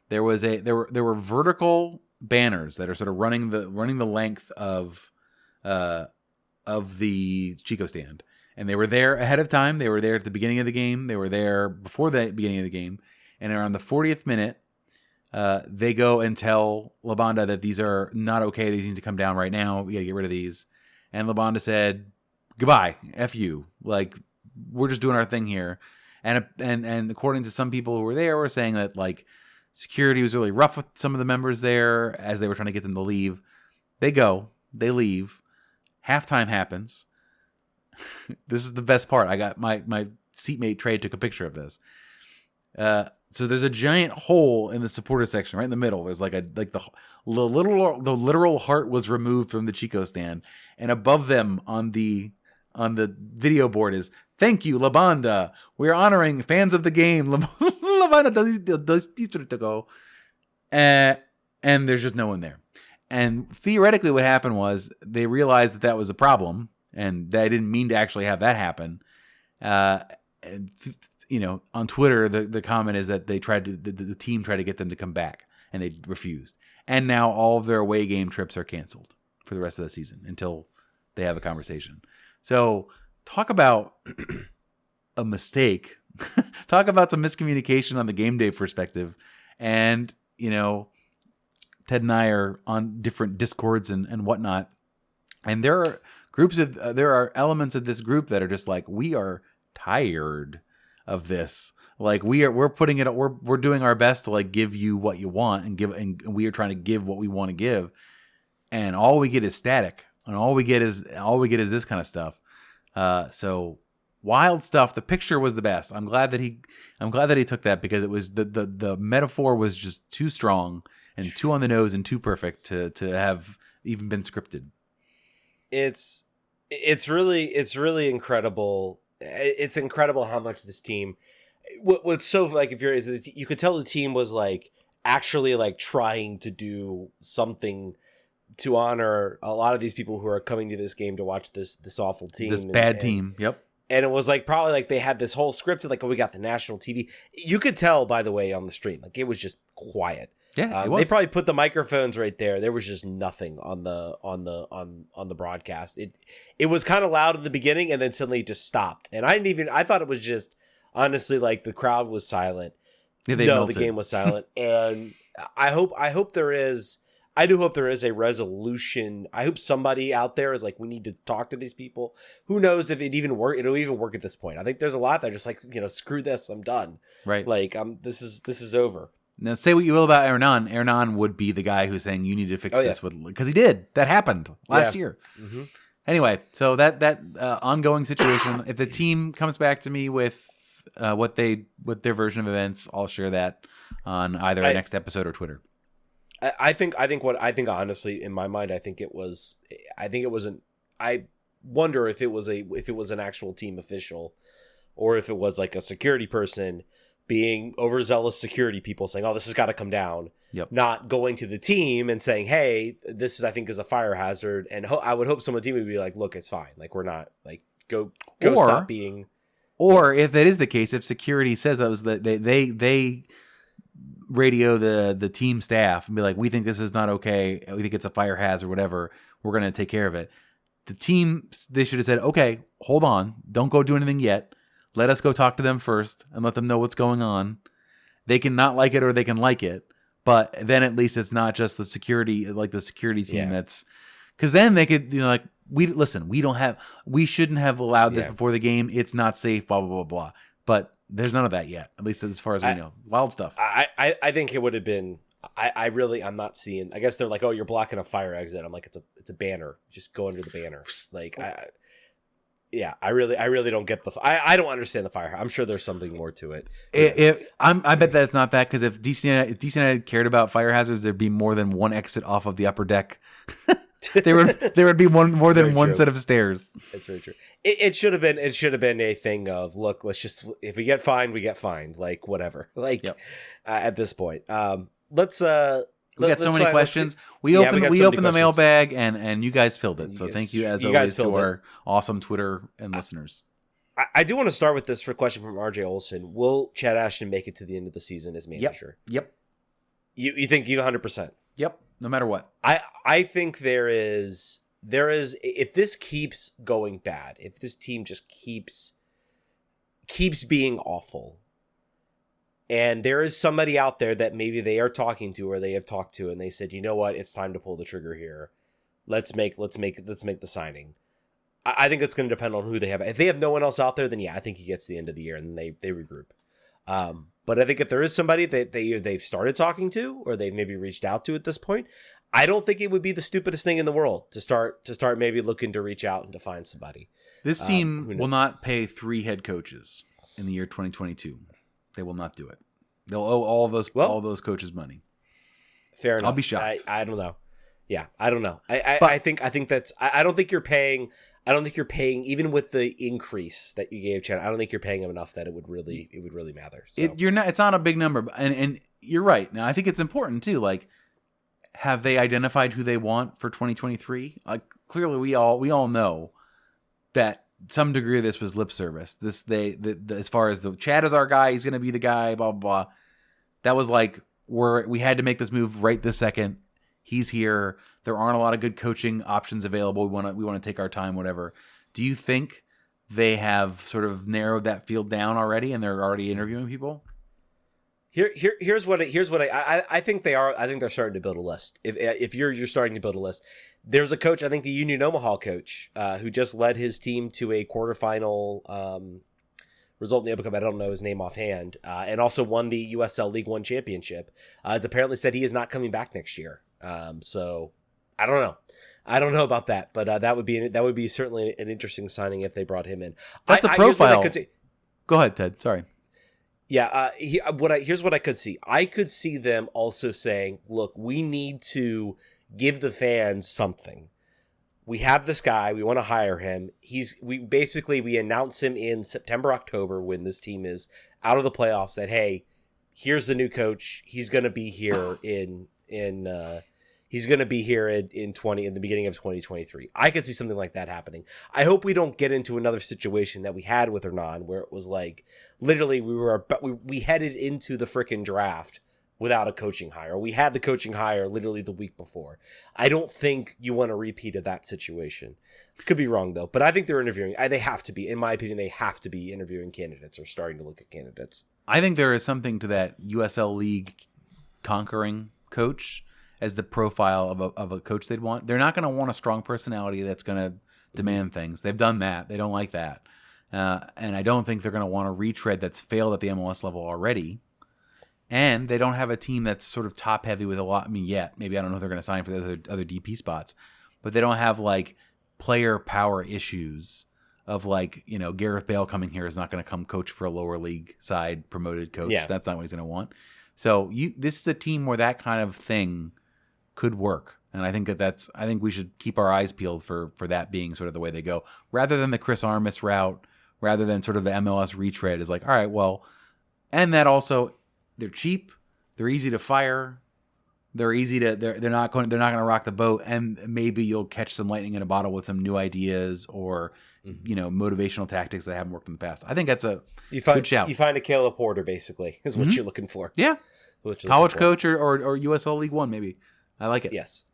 there were vertical banners that are sort of running the length of the Chico stand, and they were there ahead of time. They were there at the beginning of the game. They were there before the beginning of the game, and around the 40th minute, they go and tell Labonda that these are not okay. These need to come down right now. We got to get rid of these. And Labonda said, "Goodbye, F you. Like, we're just doing our thing here." And according to some people who were there, were saying that like security was really rough with some of the members there as they were trying to get them to leave. They leave. Halftime happens. This is the best part. I got my seatmate Trey took a picture of this. So there's a giant hole in the supporter section right in the middle. There's the literal heart was removed from the Chico stand, and above them on the video board is "Thank you, Labonda. We're honoring fans of the game. Labonda does to go." And there's just no one there. And theoretically, what happened was they realized that was a problem, and they didn't mean to actually have that happen. On Twitter, the comment is that they the team tried to get them to come back, and they refused. And now all of their away game trips are canceled for the rest of the season until they have a conversation. So talk about a mistake. Talk about some miscommunication on the game day perspective. And, Ted and I are on different Discords and whatnot. And there are elements of this group that are just like, we are tired of this. Like we're putting it, we're doing our best to like give you what you want and we are trying to give what we want to give. And all we get is static. And all we get is this kind of stuff. So wild stuff. The picture was the best. I'm glad that he took that, because it was the metaphor was just too strong and too on the nose and too perfect to have even been scripted. It's really incredible. It's incredible how much this team. What's so like if you could tell the team was like actually like trying to do something to honor a lot of these people who are coming to this game to watch this awful team, this bad team. Yep. And it was like probably like they had this whole script of like, oh, we got the national TV. You could tell, by the way, on the stream, like it was just quiet. Yeah, it was. They probably put the microphones right there. There was just nothing on the broadcast. It was kind of loud at the beginning, and then suddenly it just stopped. And I thought it was just honestly like the crowd was silent. Yeah, the game was silent. And I hope there is. I do hope there is a resolution. I hope somebody out there is like, we need to talk to these people. Who knows if it even work? It'll even work at this point. I think there's a lot that are just like, screw this, I'm done. Right. Like, this is over. Now, say what you will about Hernan. Hernan would be the guy who's saying you need to fix this because he did. That happened last year. Mm-hmm. Anyway, so that ongoing situation. If the team comes back to me with what their version of events, I'll share that on either our next episode or Twitter. I think honestly, in my mind, I wonder if it was an actual team official, or if it was like a security person being overzealous security people saying, "Oh, this has got to come down." Yep. Not going to the team and saying, "Hey, this is a fire hazard." And I would hope some of the team would be like, "Look, it's fine. Like we're not like go stop being." Or if that is the case, if security says that was they radio the team staff and be like, we think this is not okay, we think it's a fire hazard or whatever, we're going to take care of it. The team, they should have said, okay, hold on, don't go do anything yet, let us go talk to them first and let them know what's going on. They can not like it or they can like it, but then at least it's not just the security team that's, because then they could we shouldn't have allowed this before the game, it's not safe, blah blah blah blah. But there's none of that yet, at least as far as we know. Wild stuff. I think it would have been. I'm not seeing. I guess they're like, oh, you're blocking a fire exit. I'm like, it's a banner. Just go under the banner. Like, I really don't get I don't understand the fire. I'm sure there's something more to it. I bet that it's not that, because if DC United cared about fire hazards, there'd be more than one exit off of the upper deck. there would be more than one set of stairs. It's very true. It should have been a thing of, look, let's just, if we get fined, we get fined, like whatever. Like at this point, let's We got so many questions. We got opened so many the questions. mailbag, and you guys filled it. So thank you as always to our awesome Twitter and listeners. I do want to start with this for a question from RJ Olson. Will Chad Ashton make it to the end of the season as manager? Yep. You think you 100%? Yep. No matter what. I think there is if this keeps going bad, if this team just keeps being awful, and there is somebody out there that maybe they are talking to or they have talked to, and they said, you know what, it's time to pull the trigger here. Let's make the signing. I think it's going to depend on who they have. If they have no one else out there, then yeah, I think he gets to the end of the year and they regroup. But I think if there is somebody that they've started talking to or they've maybe reached out to at this point, I don't think it would be the stupidest thing in the world to start maybe looking to reach out and to find somebody. This team will not pay 3 head coaches in the year 2022. They will not do it. They'll owe all those coaches money. Fair enough. I'll be shocked. I don't know. Yeah, I don't know. I think that's. I don't think you're paying. I don't think you're paying, even with the increase that you gave Chad. I don't think you're paying him enough that it would really matter. So. It's not a big number, and you're right. Now I think it's important too. Like, have they identified who they want for 2023? Like, clearly we all know that some degree of this was lip service. As far as the Chad is our guy, he's going to be the guy. Blah blah blah. That was like we had to make this move right this second. He's here. There aren't a lot of good coaching options available. We want to take our time, whatever. Do you think they have sort of narrowed that field down already, and they're already interviewing people? Here's what I think they are. I think they're starting to build a list. If you're starting to build a list, there's a coach. I think the Union Omaha coach who just led his team to a quarterfinal result in the Open Cup. I don't know his name offhand, and also won the USL League One championship. Has apparently said he is not coming back next year. So I don't know. I don't know about that, but that would be certainly an interesting signing if they brought him in. That's a profile. Go ahead, Ted. Sorry. Yeah. Here's what I could see. I could see them also saying, "Look, we need to give the fans something. We have this guy. We want to hire him. We announce him in September, October when this team is out of the playoffs. That hey, here's the new coach. He's going to be here in the beginning of 2023. I could see something like that happening. I hope we don't get into another situation that we had with Hernan, where it was like literally we headed into the freaking draft without a coaching hire. We had the coaching hire literally the week before. I don't think you want a repeat of that situation. Could be wrong though, but I think they're interviewing. They have to be, in my opinion, they have to be interviewing candidates or starting to look at candidates. I think there is something to that USL League conquering coach as the profile of a coach they'd want. They're not going to want a strong personality that's going to demand things. They've done that. They don't like that. And I don't think they're going to want a retread that's failed at the MLS level already. And they don't have a team that's sort of top heavy with a lot. I mean, yet maybe I don't know if they're going to sign for the other DP spots, but they don't have like player power issues of like, Gareth Bale coming here is not going to come coach for a lower league side promoted coach. Yeah. That's not what he's going to want. So this is a team where that kind of thing could work. And I think I think we should keep our eyes peeled for that being sort of the way they go, rather than the Chris Armas route, rather than sort of the MLS retread is like, all right, well, and that also they're cheap, they're easy to fire, they're not going to rock the boat, and maybe you'll catch some lightning in a bottle with some new ideas or motivational tactics that haven't worked in the past. I think that's a good shout. You find a Caleb Porter basically is what you're looking for. Yeah, college coach or USL League One maybe. I like it. Yes.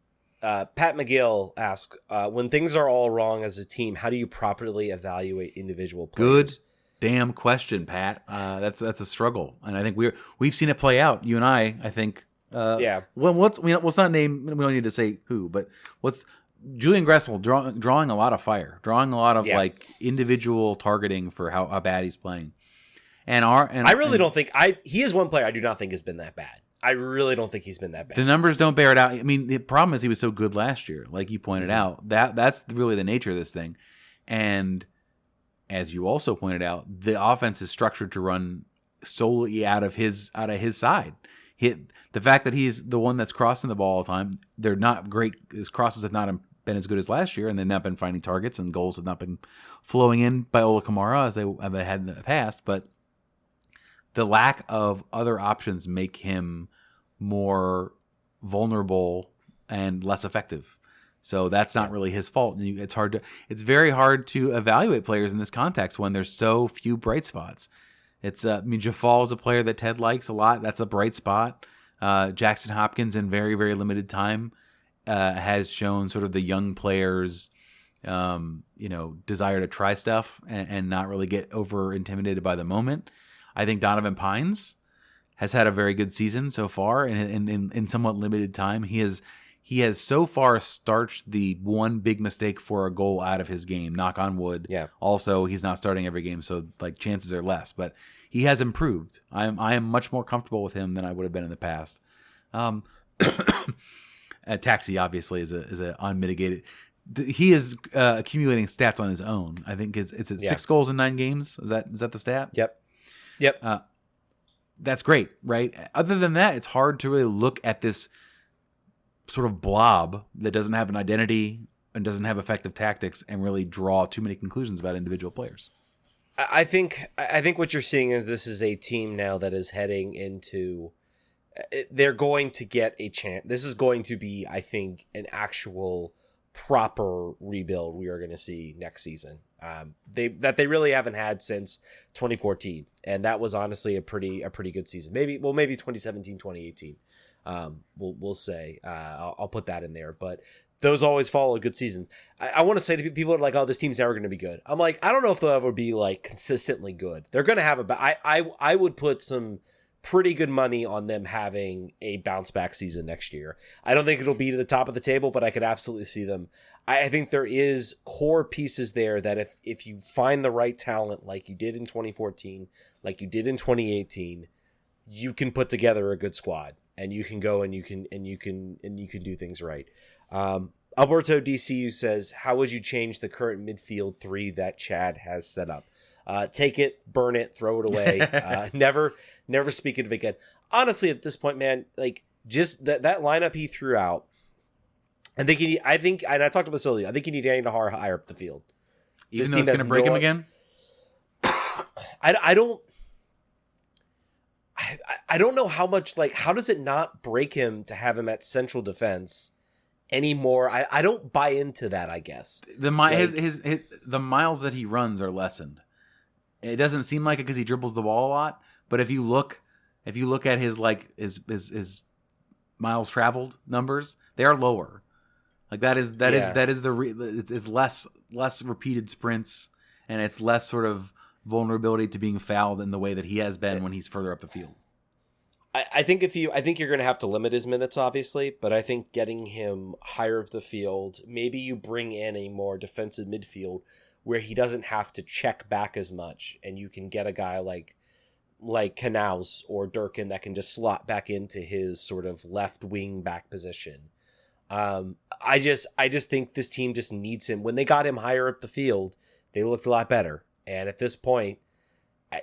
Pat McGill asks, when things are all wrong as a team, how do you properly evaluate individual players? Good damn question, Pat. That's a struggle, and I think we've seen it play out. You and I think. Yeah. Well, let's not name. We don't need to say who, but what's Julian Gressel drawing a lot of fire, drawing a lot of like individual targeting for how bad he's playing, and I really don't think he is one player I do not think has been that bad. I really don't think he's been that bad. The numbers don't bear it out. I mean, the problem is he was so good last year, like you pointed out. That's really the nature of this thing. And as you also pointed out, the offense is structured to run solely out of his side. The fact that he's the one that's crossing the ball all the time, they're not great. His crosses have not been as good as last year, and they've not been finding targets, and goals have not been flowing in by Ola Kamara as they have had in the past. But the lack of other options make him more vulnerable and less effective. So that's not really his fault. It's very hard to evaluate players in this context when there's so few bright spots. Jafal is a player that Ted likes a lot. That's a bright spot. Jackson Hopkins in very, very limited time has shown sort of the young players, desire to try stuff and not really get over intimidated by the moment. I think Donovan Pines has had a very good season so far, and in somewhat limited time, he has so far starched the one big mistake for a goal out of his game. Knock on wood. Yeah. Also, he's not starting every game, so like chances are less. But he has improved. I am much more comfortable with him than I would have been in the past. Taxi obviously is a unmitigated. He is accumulating stats on his own. I think it's 6 goals in 9 games. Is that the stat? Yep. That's great, right? Other than that, it's hard to really look at this sort of blob that doesn't have an identity and doesn't have effective tactics and really draw too many conclusions about individual players. I think what you're seeing is this is a team now that is heading into. They're going to get a chance. This is going to be, I think, an actual proper rebuild we are going to see next season. They really haven't had since 2014, and that was honestly a pretty good season. Maybe 2017, 2018. We'll say I'll put that in there, but those always follow good seasons. I want to say to people like, oh, this team's never going to be good. I'm like, I don't know if they'll ever be like consistently good. They're going to have I would put some pretty good money on them having a bounce back season next year. I don't think it'll be to the top of the table, but I could absolutely see them. I think there is core pieces there that if you find the right talent, like you did in 2014, like you did in 2018, you can put together a good squad. And you can go and you can do things right. Alberto DCU says, how would you change the current midfield 3 that Chad has set up? Take it, burn it, throw it away. Never speak of it again. Honestly, at this point, man, like just that lineup he threw out. And I talked about this earlier. I think you need Danny Nahar higher up the field. Even though it's going to break him again. I don't know how much, like, how does it not break him to have him at central defense anymore? I don't buy into that, I guess. The miles that he runs are lessened. It doesn't seem like it because he dribbles the ball a lot, but if you look at his miles traveled numbers, they are lower. Like it's less repeated sprints, and it's less sort of vulnerability to being fouled in the way that he has been when he's further up the field. I think you're going to have to limit his minutes, obviously, but I think getting him higher up the field, maybe you bring in a more defensive midfield where he doesn't have to check back as much, and you can get a guy like Knaus or Durkin that can just slot back into his sort of left wing back position. I just think this team just needs him. When they got him higher up the field, they looked a lot better. And at this point,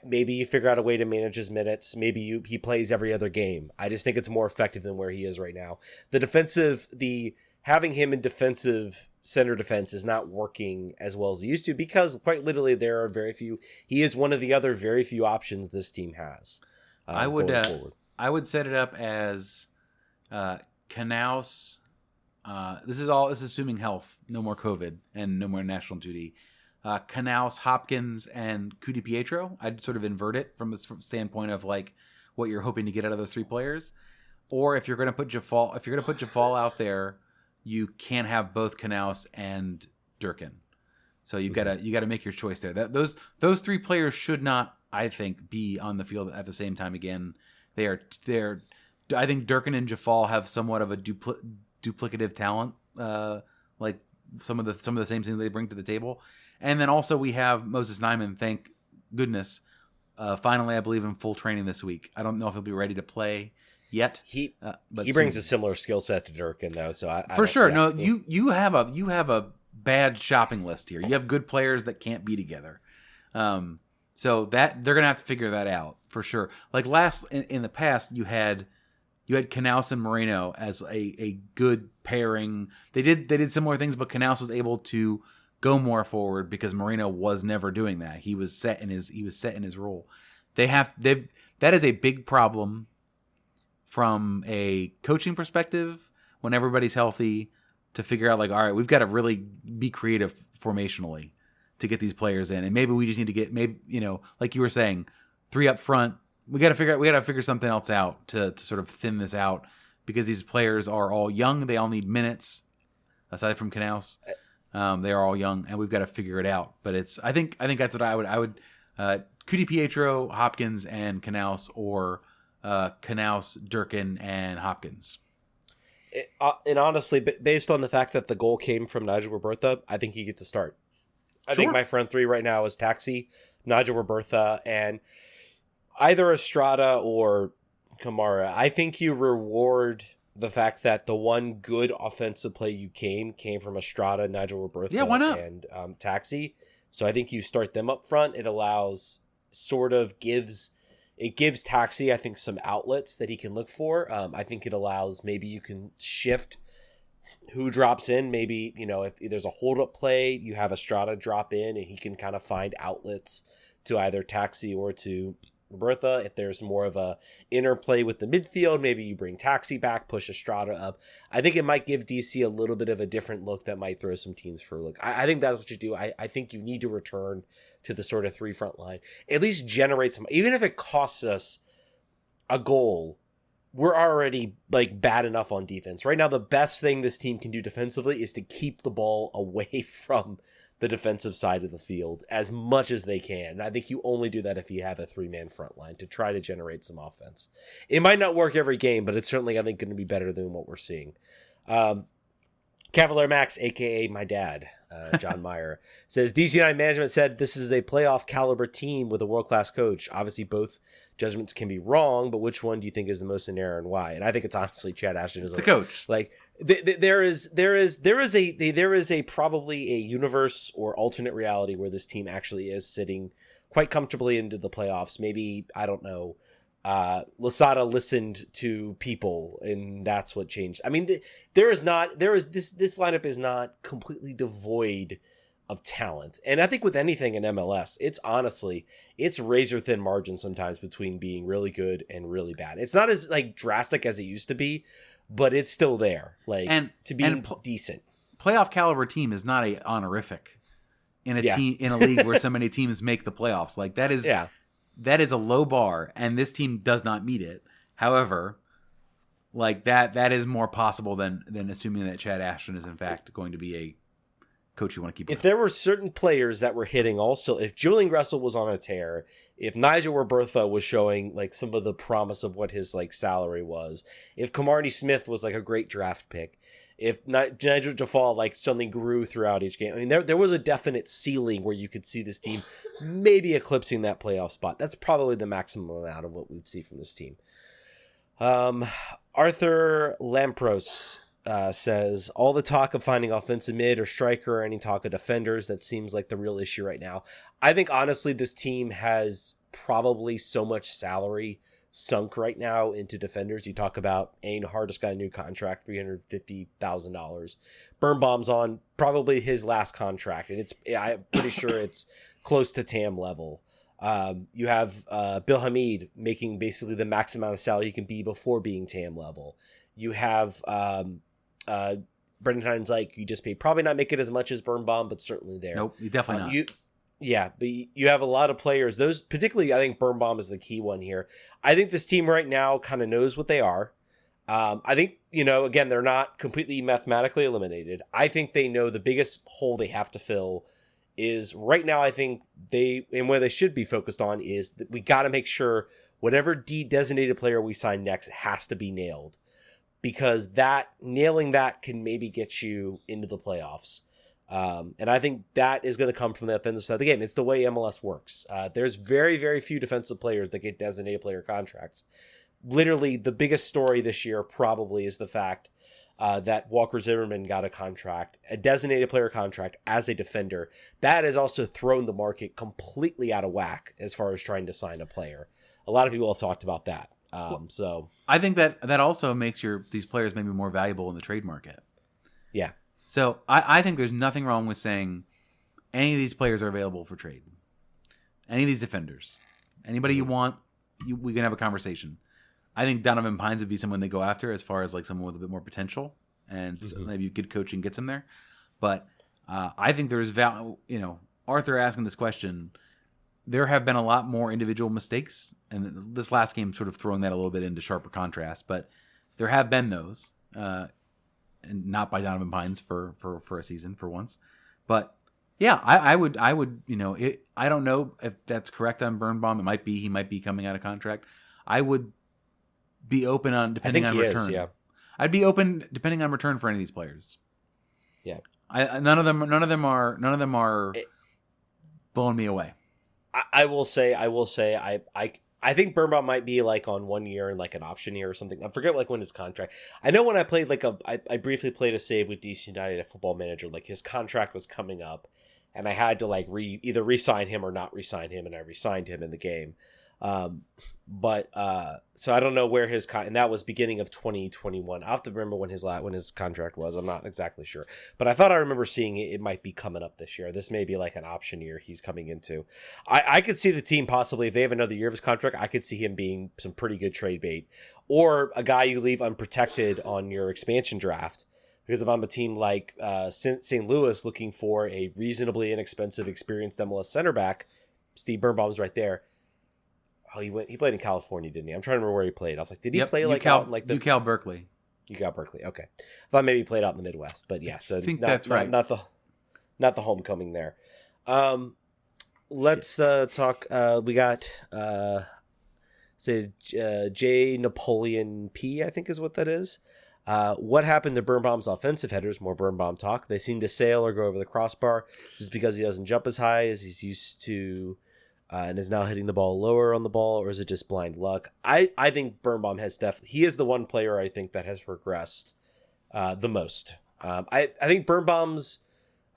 maybe you figure out a way to manage his minutes. Maybe he plays every other game. I just think it's more effective than where he is right now. Having him in defensive center defense is not working as well as it used to because quite literally there are very few. He is one of the other very few options this team has. I would set it up as Knaus. This is assuming health, no more COVID and no more national duty. Knaus, Hopkins, and Cudi Pietro. I'd sort of invert it from a standpoint of like what you're hoping to get out of those 3 players. Or if you're going to put Jafal out there, you can't have both Knaus and Durkin. So you got to make your choice there. Those 3 players should not, I think, be on the field at the same time again. They're I think Durkin and Jafal have somewhat of a duplicative talent, like some of the same things they bring to the table. And then also we have Moses Nyman, thank goodness. Finally, I believe in full training this week. I don't know if he'll be ready to play yet. He brings a similar skill set to Durkin, though. So for sure, yeah. No, you have a bad shopping list here. You have good players that can't be together. So that they're gonna have to figure that out for sure. Like in the past, you had Knaus and Moreno as a good pairing. They did similar things, but Knaus was able to go more forward because Moreno was never doing that. He was set in his role. That is a big problem from a coaching perspective when everybody's healthy to figure out, like, all right, we've got to really be creative formationally to get these players in. And maybe we just need to get, like you were saying, 3 up front. We got to figure something else out to sort of thin this out, because these players are all young. They all need minutes, aside from Knaus. They are all young, and we've got to figure it out. But I think that's what I would Cudi Pietro, Hopkins, and Knaus, or Knaus, Durkin, and Hopkins. And honestly, based on the fact that the goal came from Nigel Robertha, I think he gets to start. I think my front 3 right now is Taxi, Nigel Robertha, and either Estrada or Kamara. I think you reward the fact that the one good offensive play you came from Estrada, Nigel Robertha, why not? And Taxi. So I think you start them up front. It allows, it gives Taxi, I think, some outlets that he can look for. I think it allows, maybe you can shift who drops in. Maybe, if there's a hold-up play, you have Estrada drop in, and he can kind of find outlets to either Taxi or to Robertha. If there's more of a interplay with the midfield, maybe you bring Taxi back, push Estrada up. I think it might give DC a little bit of a different look that might throw some teams for a look. I think that's what you do. I think you need to return to the sort of 3 front line. At least generate some, even if it costs us a goal. We're already bad enough on defense. Right now, the best thing this team can do defensively is to keep the ball away from the defensive side of the field as much as they can. And I think you only do that if you have a 3-man front line to try to generate some offense. It might not work every game, but it's certainly, I think, going to be better than what we're seeing. Cavalier Max, a.k.a. my dad, John Meyer, says, DC United management said this is a playoff caliber team with a world-class coach. Obviously, both judgments can be wrong, but which one do you think is the most in error and why? And I think it's honestly Chad Ashton is the coach. There is a probably a universe or alternate reality where this team actually is sitting quite comfortably into the playoffs. Maybe, I don't know, Losada listened to people and that's what changed. I mean, this lineup is not completely devoid of talent. And I think with anything in MLS, it's razor thin margin sometimes between being really good and really bad. It's not as drastic as it used to be, but it's still there. Decent. Playoff caliber team is not a honorific in a team in a league where so many teams make the playoffs. That is a low bar, and this team does not meet it. However, that is more possible than assuming that Chad Ashton is in fact going to be a coach you want to keep. If there were certain players that were hitting also, if Julian Gressel was on a tear, if Nigel Robertha was showing some of the promise of what his salary was, if Camardi Smith was a great draft pick, if Nigel Jafal suddenly grew throughout each game. I mean, there was a definite ceiling where you could see this team maybe eclipsing that playoff spot. That's probably the maximum amount of what we'd see from this team. Arthur Lampros says, all the talk of finding offensive mid or striker or any talk of defenders, that seems like the real issue right now. I think, honestly, this team has probably so much salary sunk right now into defenders. You talk about Ain Hardest got a new contract, $350,000. Birnbaum's on probably his last contract, and I'm pretty sure it's close to TAM level. You have Bill Hamid making basically the max amount of salary he can be before being TAM level. You have Brendan Hines, you just paid, probably not make it as much as Birnbaum, but certainly there. Nope, you definitely not. But you have a lot of players. Those, particularly, I think Birnbaum is the key one here. I think this team right now kind of knows what they are. I think, again, they're not completely mathematically eliminated. I think they know the biggest hole they have to fill is right now. I think and where they should be focused on is that we got to make sure whatever designated player we sign next has to be nailed, because nailing that can maybe get you into the playoffs. And I think that is going to come from the offensive side of the game. It's the way MLS works. There's very, very few defensive players that get designated player contracts. Literally, the biggest story this year probably is the fact that Walker Zimmerman got a designated player contract as a defender. That has also thrown the market completely out of whack as far as trying to sign a player. A lot of people have talked about that. So I think that also makes these players maybe more valuable in the trade market. Yeah. So I think there's nothing wrong with saying any of these players are available for trade. Any of these defenders. Anybody you want, we can have a conversation. I think Donovan Pines would be someone they go after as far as like someone with a bit more potential, and maybe good coaching gets him there. But I think there's value. Arthur asking this question, there have been a lot more individual mistakes, and this last game sort of throwing that a little bit into sharper contrast. But there have been those, and not by Donovan Pines for a season for once. But yeah, I would I don't know if that's correct on Birnbaum. It might be he might be coming out of contract. I would be open on depending on return. Yeah. I'd be open depending on return for any of these players. Yeah. None of them are blowing me away. I will say I think Birnbaum might be like on 1 year and like an option year or something. I forget like when his contract. I know when I played I briefly played a save with DC United at Football Manager, like his contract was coming up and I had to like either re-sign him or not re-sign him, and I re-signed him in the game. So I don't know where his and that was beginning of 2021. I'll have to remember when his contract was. I'm not exactly sure, but I thought I remember seeing it might be coming up this year. This may be like an option year he's coming into. I could see the team possibly, if they have another year of his contract, I could see him being some pretty good trade bait, or a guy you leave unprotected on your expansion draft. Because if I'm a team like St. Louis looking for a reasonably inexpensive, experienced MLS center back, Steve Birnbaum's right there. Oh, he played in California, didn't he? I'm trying to remember where he played. I was like, did he play like out in like the UCal Berkeley? UCal Berkeley. Okay, I thought maybe he played out in the Midwest, but yeah. So I think that's right. Not the homecoming there. Let's talk. We got J Napoleon P, I think is what that is. What happened to Birnbaum's offensive headers? More Birnbaum talk. They seem to sail or go over the crossbar just because he doesn't jump as high as he's used to. And is now hitting the ball lower on the ball, or is it just blind luck? I think Birnbaum has he is the one player I think that has regressed the most. I think Birnbaum's,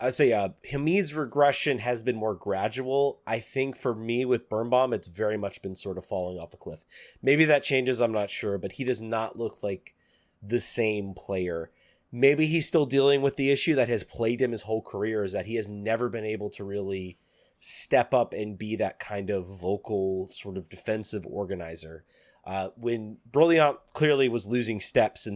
Hamid's regression has been more gradual. I think for me with Birnbaum, it's very much been sort of falling off a cliff. Maybe that changes, I'm not sure, but he does not look like the same player. Maybe he's still dealing with the issue that has plagued him his whole career, is that he has never been able to really step up and be that kind of vocal sort of defensive organizer. When Brilliant clearly was losing steps,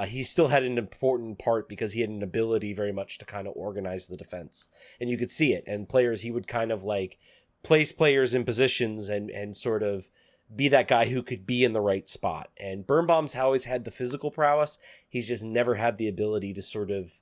he still had an important part because he had an ability very much to kind of organize the defense. And you could see it. And players, he would kind of like place players in positions and sort of be that guy who could be in the right spot. And Birnbaum's always had the physical prowess. He's just never had the ability to sort of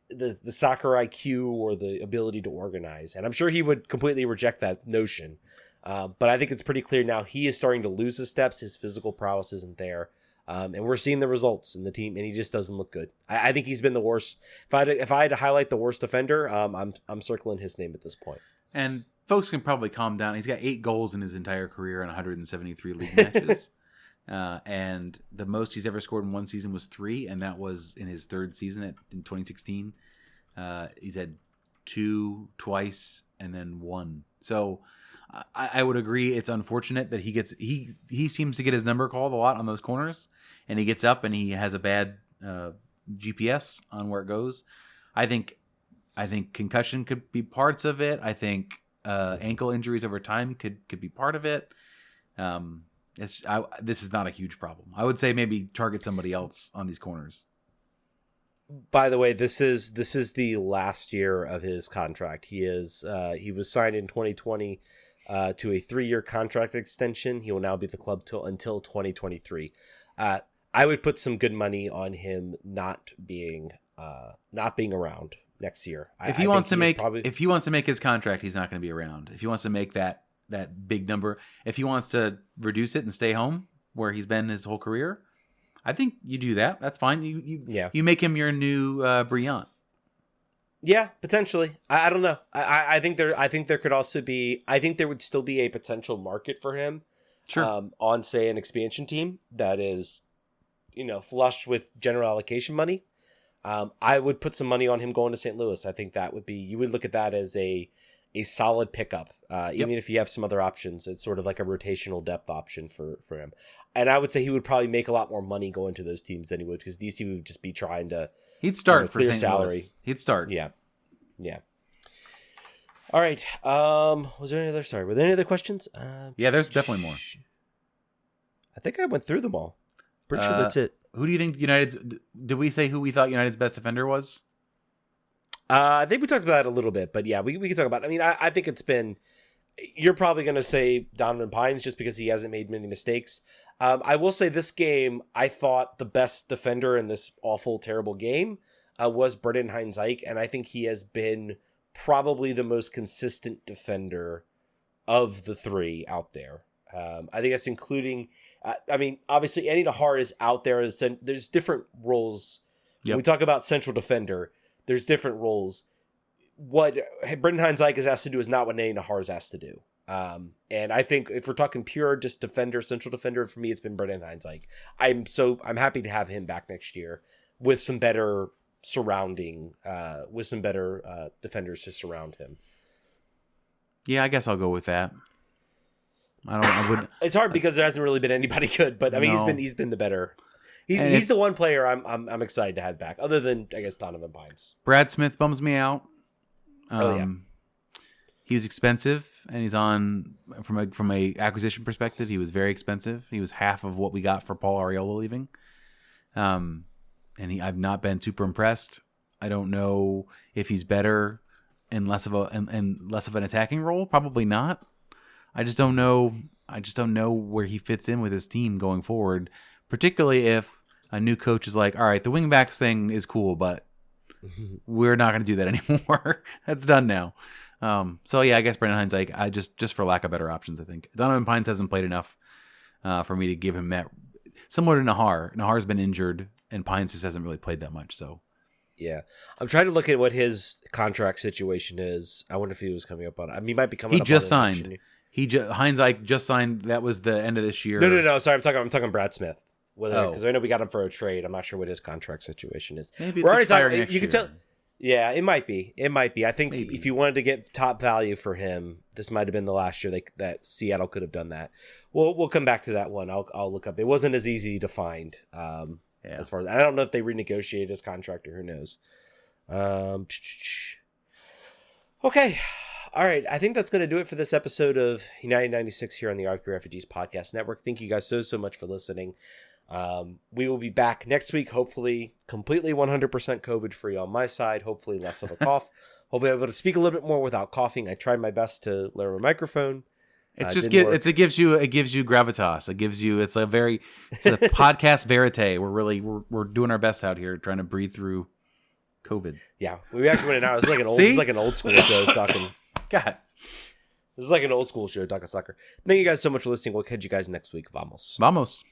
the soccer IQ or the ability to organize. And I'm sure he would completely reject that notion. But I think it's pretty clear now he is starting to lose his steps. His physical prowess isn't there. And we're seeing the results in the team, and he just doesn't look good. I think he's been the worst. If I had to highlight the worst offender, I'm circling his name at this point. And folks can probably calm down. He's got 8 goals in his entire career in 173 league matches. And the most he's ever scored in one season was 3, and that was in his 3rd season in 2016. He's had 2 twice and then 1. So I would agree it's unfortunate that he seems to get his number called a lot on those corners, and he gets up and he has a bad GPS on where it goes. I think concussion could be parts of it. I think ankle injuries over time could be part of it. This is not a huge problem. I would say maybe target somebody else on these corners. By the way, this is the last year of his contract. He was signed in 2020 to a 3-year contract extension. He will now be at the club until 2023. I would put some good money on him not being around next year. If he wants to make his contract, he's not going to be around. If he wants to make that big number, if he wants to reduce it and stay home where he's been his whole career, I think you do that. That's fine. You make him your new Brillant. Yeah, potentially. I don't know. I think there could also be. I think there would still be a potential market for him. Sure. On say an expansion team that is, flush with general allocation money. I would put some money on him going to St. Louis. I think that would be. You would look at that as a solid pickup. Even if you have some other options, it's sort of like a rotational depth option for him. And I would say he would probably make a lot more money going to those teams than he would, because DC would just be trying to. He'd start for clear St. salary. Louis. He'd start. Yeah. All right. Were there any other questions? Yeah, there's definitely more. I think I went through them all. Pretty sure that's it. Who do you think United's... Did we say who we thought United's best defender was? I think we talked about it a little bit, but yeah, we can talk about it. I mean, I think it's been... You're probably going to say Donovan Pines just because he hasn't made many mistakes. I will say this game, I thought the best defender in this awful, terrible game was Brendan Hines-Ike, and I think he has been probably the most consistent defender of the three out there. I think that's including... I mean, obviously, Eddie Nahar is out there. There's different roles. Yep. When we talk about central defender, there's different roles. What Brendan Hines-Ike is asked to do is not what Eddie Nahar is asked to do. And I think if we're talking pure just defender, central defender, for me, it's been Brendan Hines-Ike. I'm happy to have him back next year with some better surrounding, with some better defenders to surround him. Yeah, I guess I'll go with that. I wouldn't. It's hard because there hasn't really been anybody good, but I mean, he's been the better. He's the one player I'm excited to have back, other than I guess Donovan Pines. Brad Smith bums me out. Yeah. He was expensive, and he's on from a acquisition perspective. He was very expensive. He was half of what we got for Paul Arriola leaving. And I've not been super impressed. I don't know if he's better in less of an attacking role. Probably not. I just don't know. Where he fits in with his team going forward, particularly if a new coach is like, all right, the wingbacks thing is cool, but we're not going to do that anymore. That's done now. So yeah, I guess Brendan Hines-Ike, I just for lack of better options, I think. Donovan Pines hasn't played enough for me to give him that. Similar to Nahar. Nahar's been injured, and Pines just hasn't really played that much, so. Yeah. I'm trying to look at what his contract situation is. I wonder if he was coming up on it. I mean, he might be coming up on it. He just signed. Hines-Ike just signed. That was the end of this year. No. Sorry, I'm talking Brad Smith. Because I know we got him for a trade. I'm not sure what his contract situation is. Maybe it's expiring next year. You can tell. Yeah, it might be. I think if you wanted to get top value for him, this might have been the last year that Seattle could have done that. We'll come back to that one. I'll look up. It wasn't as easy to find. As far as I don't know if they renegotiated his contract or who knows. Okay. All right, I think that's going to do it for this episode of United 96 here on the RFK Refugees Podcast Network. Thank you guys so much for listening. We will be back next week, hopefully completely 100% COVID-free on my side, hopefully less of a cough. Hopefully I'm able to speak a little bit more without coughing. I tried my best to lower my microphone. It gives you gravitas. It's a podcast verite. We're doing our best out here trying to breathe through COVID. Yeah, we actually went an hour. This is like an old school show talking. God, this is like an old school show talking soccer. Thank you guys so much for listening. We'll catch you guys next week. Vamos.